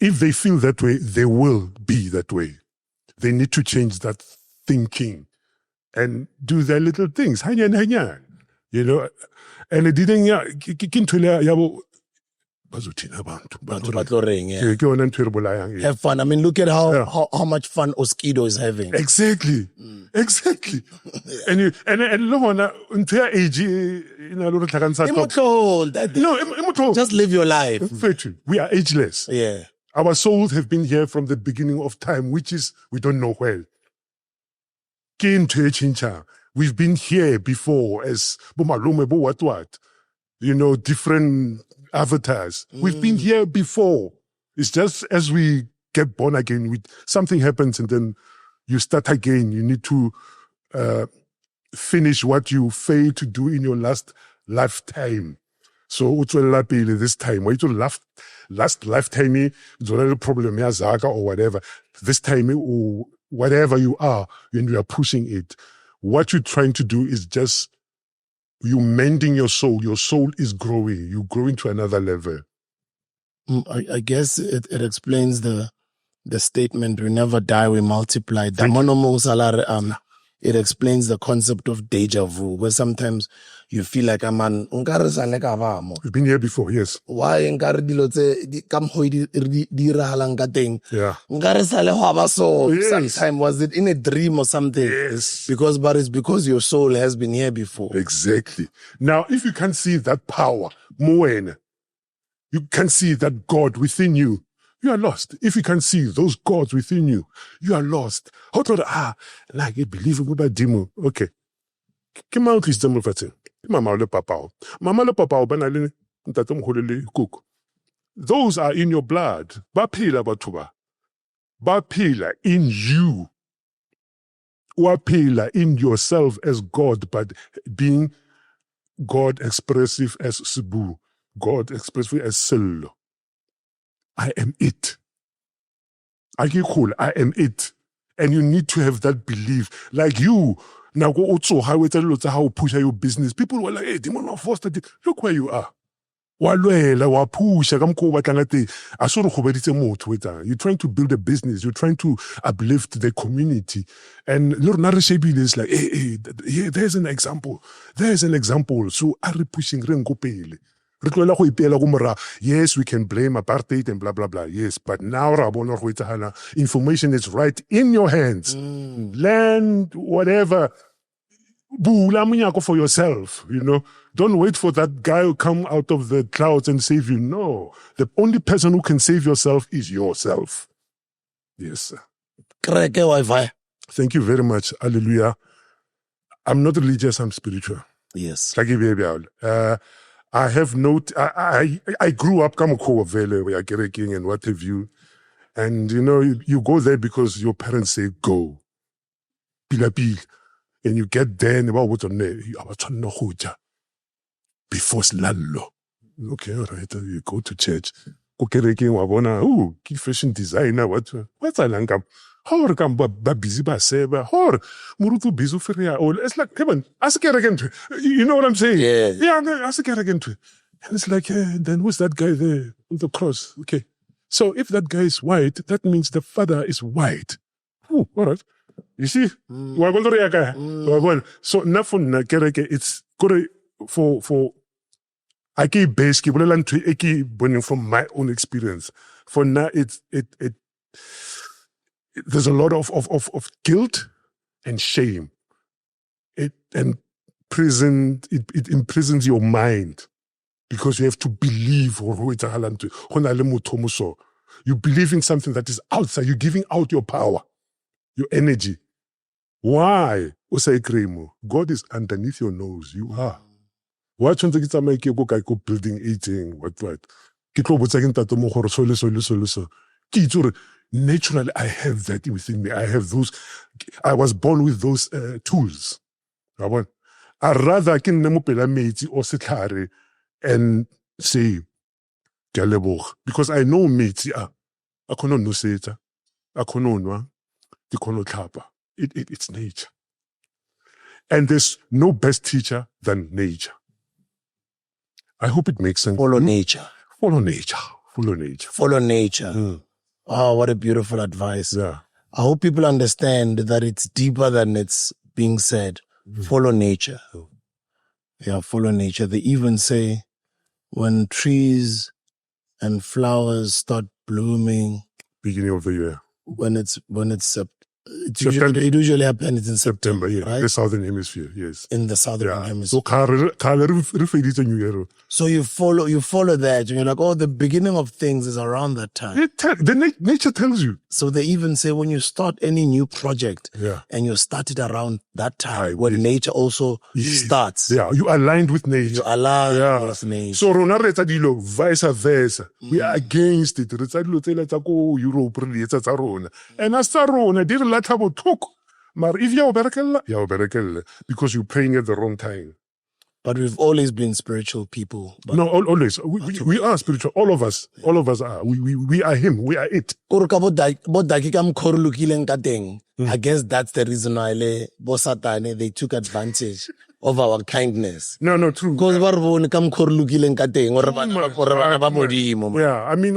If they feel that way, they will be that way. They need to change that thinking and do their little things. And it didn't, have fun. I mean, look at how much fun Oskido is having. Exactly. And just live your life. We are ageless. Yeah. Our souls have been here from the beginning of time, which is, we don't know where. We've been here before as different avatars. We've been here before. It's just as we get born again, something happens and then you start again. You need to finish what you failed to do in your last lifetime. So this time, last lifetime, problem or whatever. This time, whatever you are, when you are pushing it, what you're trying to do is just you mending your soul. Your soul is growing. You're growing to another level. I guess it explains the statement, we never die, we multiply. it explains the concept of deja vu, where sometimes you feel like, man, nkare sale ka vamo. We've been here before, yes. Why nkare dilo tse ka mokgwa di dirahalang ka teng? Yeah. Nkare sale ho ba so. Yes. Sometime was it in a dream or something? Yes. But it's because your soul has been here before. Exactly. Now, if you can see that power, moene, you can see that God within you, you are lost. If you can see those gods within you, you are lost. Like you believe in Dimo. Okay. Come out, is Demo Fatty. Mama le papa. Mama le papa, banale, ntatom holele cook. Those are in your blood. Bapila batuba. Bapila in you. Wapila in yourself as God, but being God expressive as Sibu. God expressive as SELLO. I am it. I am it. And you need to have that belief. Like you, now go also how push your business. People were like, hey, Demon of Foster, look where you are. You're trying to build a business. You're trying to uplift the community. And is like, hey, there's an example. There's an example. So are pushing pele. Yes, we can blame apartheid and blah, blah, blah. Yes, but now information is right in your hands. Land, whatever. For yourself, you know. Don't wait for that guy to come out of the clouds and save you. No. The only person who can save yourself is yourself. Yes, sir. Thank you very much. Hallelujah. I'm not religious, I'm spiritual. Yes. I have I grew up Kamoko where Gereking and what have you. And you know, you go there because your parents say go. Pilapil. And you get there and before Slallo. Okay, all right, you go to church. Oh, key fashion designer, what's a langam? How come busy ba seba? How murutu bizu feria? It's like heaven. Ask it again. You know what I'm saying? Yeah. Ask it again. And it's like, then who's that guy there on the cross? Okay. So if that guy is white, that means the father is white. Oh, all right. You see? So it's good for I keep basically from my own experience. For now it there's a lot of guilt and shame. It imprisons your mind because you have to believe you believe in something that is outside. You're giving out your power, your energy. Why? God is underneath your nose. You are. Why don't you make you go building, eating, what? Naturally, I have that within me. I have those. I was born with those tools. I rather can nemopela meiti or setlare and say because I know meiti I cannot no seta. I cannot no it's nature. And there's no best teacher than nature. I hope it makes sense. Follow nature. Follow nature. Follow nature. Follow nature. Oh, what a beautiful advice. Yeah. I hope people understand that it's deeper than it's being said. Follow nature. Yeah, follow nature. They even say when trees and flowers start blooming. Beginning of the year. When it's it usually happens in September, yeah. Right? The southern hemisphere, yes. In the southern hemisphere. So you follow that, and you're like, oh, the beginning of things is around that time. Nature tells you. So they even say when you start any new project, yeah. and you start it around that time, when nature also starts. Yeah, you aligned with nature. You align with nature. So vice versa. We are against it. Europe, and as if you're because you're praying at the wrong time. But we've always been spiritual people. No, always. We are spiritual. All of us are. We are him. We are it. I guess that's the reason why they took advantage of our kindness. No, true. Because ba re bone ka mokgwa re lokileng ka teng, gore bana ba modimo. Yeah, I mean,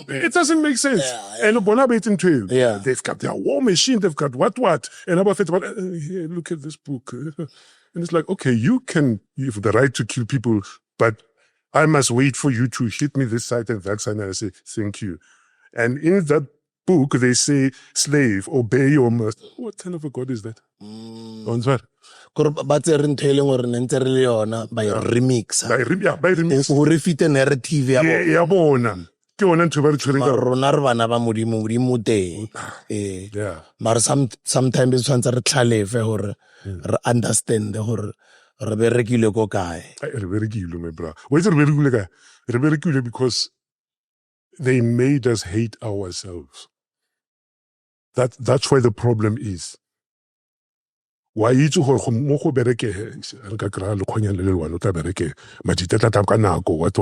it doesn't make sense. And bona ba etseng ntho eo. Yeah. They've got their war machine, they've got what. And about here, look at this book. And it's like, okay, you have the right to kill people, but I must wait for you to hit me this side and that side, and I say, thank you. And in that book, they say, slave, obey your master. What kind of a God is that? Ba tsere ntho e leng gore ne ntse re le yona ba e remix. By remix. Gore fite narrative ya bona. Ya bona. Ke yona ntho ba re tshwereng ka Rona re bana ba modimo teng. Yeah. Mara sometimes tshwantse re tlhalefe gore re understand gore re berekile ko kae. Re berekile, my bro. Why is it berekile kae? Re berekile because they made us hate ourselves. That's where the problem is. Wa itse gore mo go bereke re ka kra le khonyane le lwana o tla bereke madite tla ka nako what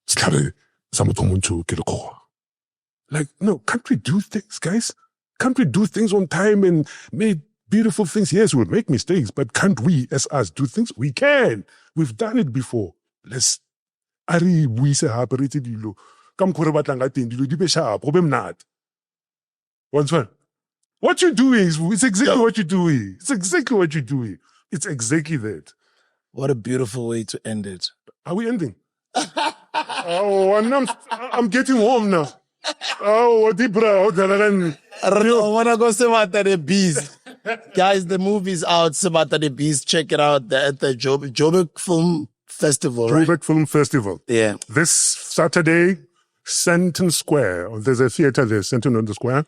stlare sa motho montsho ke le khoa. Like, no, can't we do things, guys? Can't we do things on time and make beautiful things? Yes, we'll make mistakes, but can't we as us do things? We can. We've done it before. Let's ari buise hape re tse dilo ka mkhore batlang ga teng dilo di be sharp go be mnat. Once one. What you're doing it's exactly what you're doing. It's exactly what you're doing. It's exactly that. What a beautiful way to end it. Are we ending? Oh, I'm getting home now. Oh, Dibra, I want to go Sebata the Beast. Guys, the movie's out, Sebata the Beast. Check it out at the Joburg Film Festival, right? Joburg Film Festival. Yeah. This Saturday, Senton Square. There's a theater there, Senton on the Square.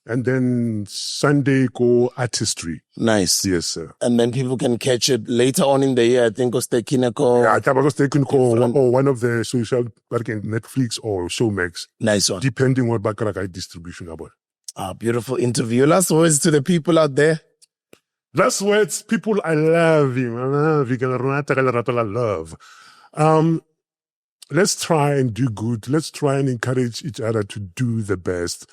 And then Sunday, go artistry. Nice. Yes, sir. And then people can catch it later on in the year. I think Ostekinako. Yeah, Tabago or one of the social, like Netflix or Showmax. Nice one. Depending what Bakarakai distribution about. Beautiful interview. Last words to the people out there. Last words, people, I love you. I love. Let's try and do good. Let's try and encourage each other to do the best.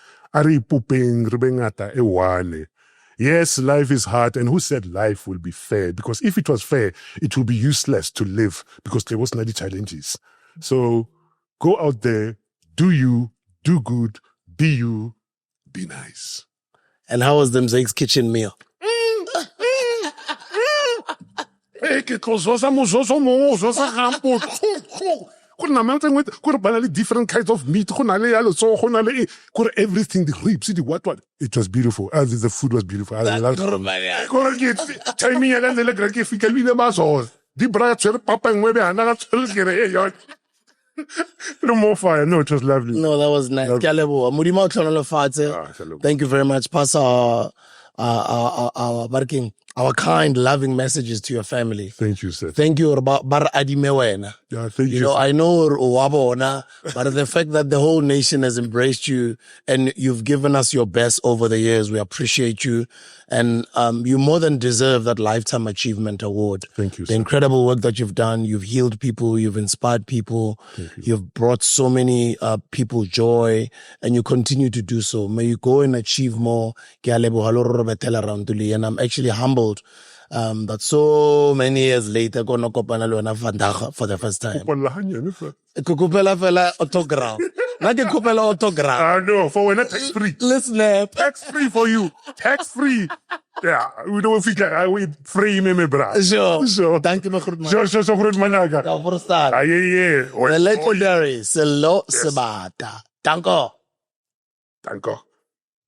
Yes, life is hard. And who said life will be fair? Because if it was fair, it would be useless to live because there was not the challenges. So go out there, do you, do good, be you, be nice. And how was the Mzaik's kitchen meal? Different kinds of meat. Everything, the ribs, the what. It was beautiful. The food was beautiful. I loved it. No more fire. No, it was lovely. No, that was nice. Thank you very much. Pass our kind, loving messages to your family. Thank you, sir. Thank you. Yeah, thank you. You know, I know, but the fact that the whole nation has embraced you and you've given us your best over the years, we appreciate you. And you more than deserve that Lifetime Achievement Award. Thank you, The sir. incredible work that you've done. You've healed people. You've inspired people. You've brought so many people joy, and you continue to do so. May you go and achieve more. And I'm actually humbled that so many years later, for the first time. Autograph. I know, for when tax free. Listen, Tax free for you. Tax free. Yeah, we don't figure we free me, bra. Sure. Thank you, Sure, good managa. The legendary SELLO Sebata. Danko. Danko.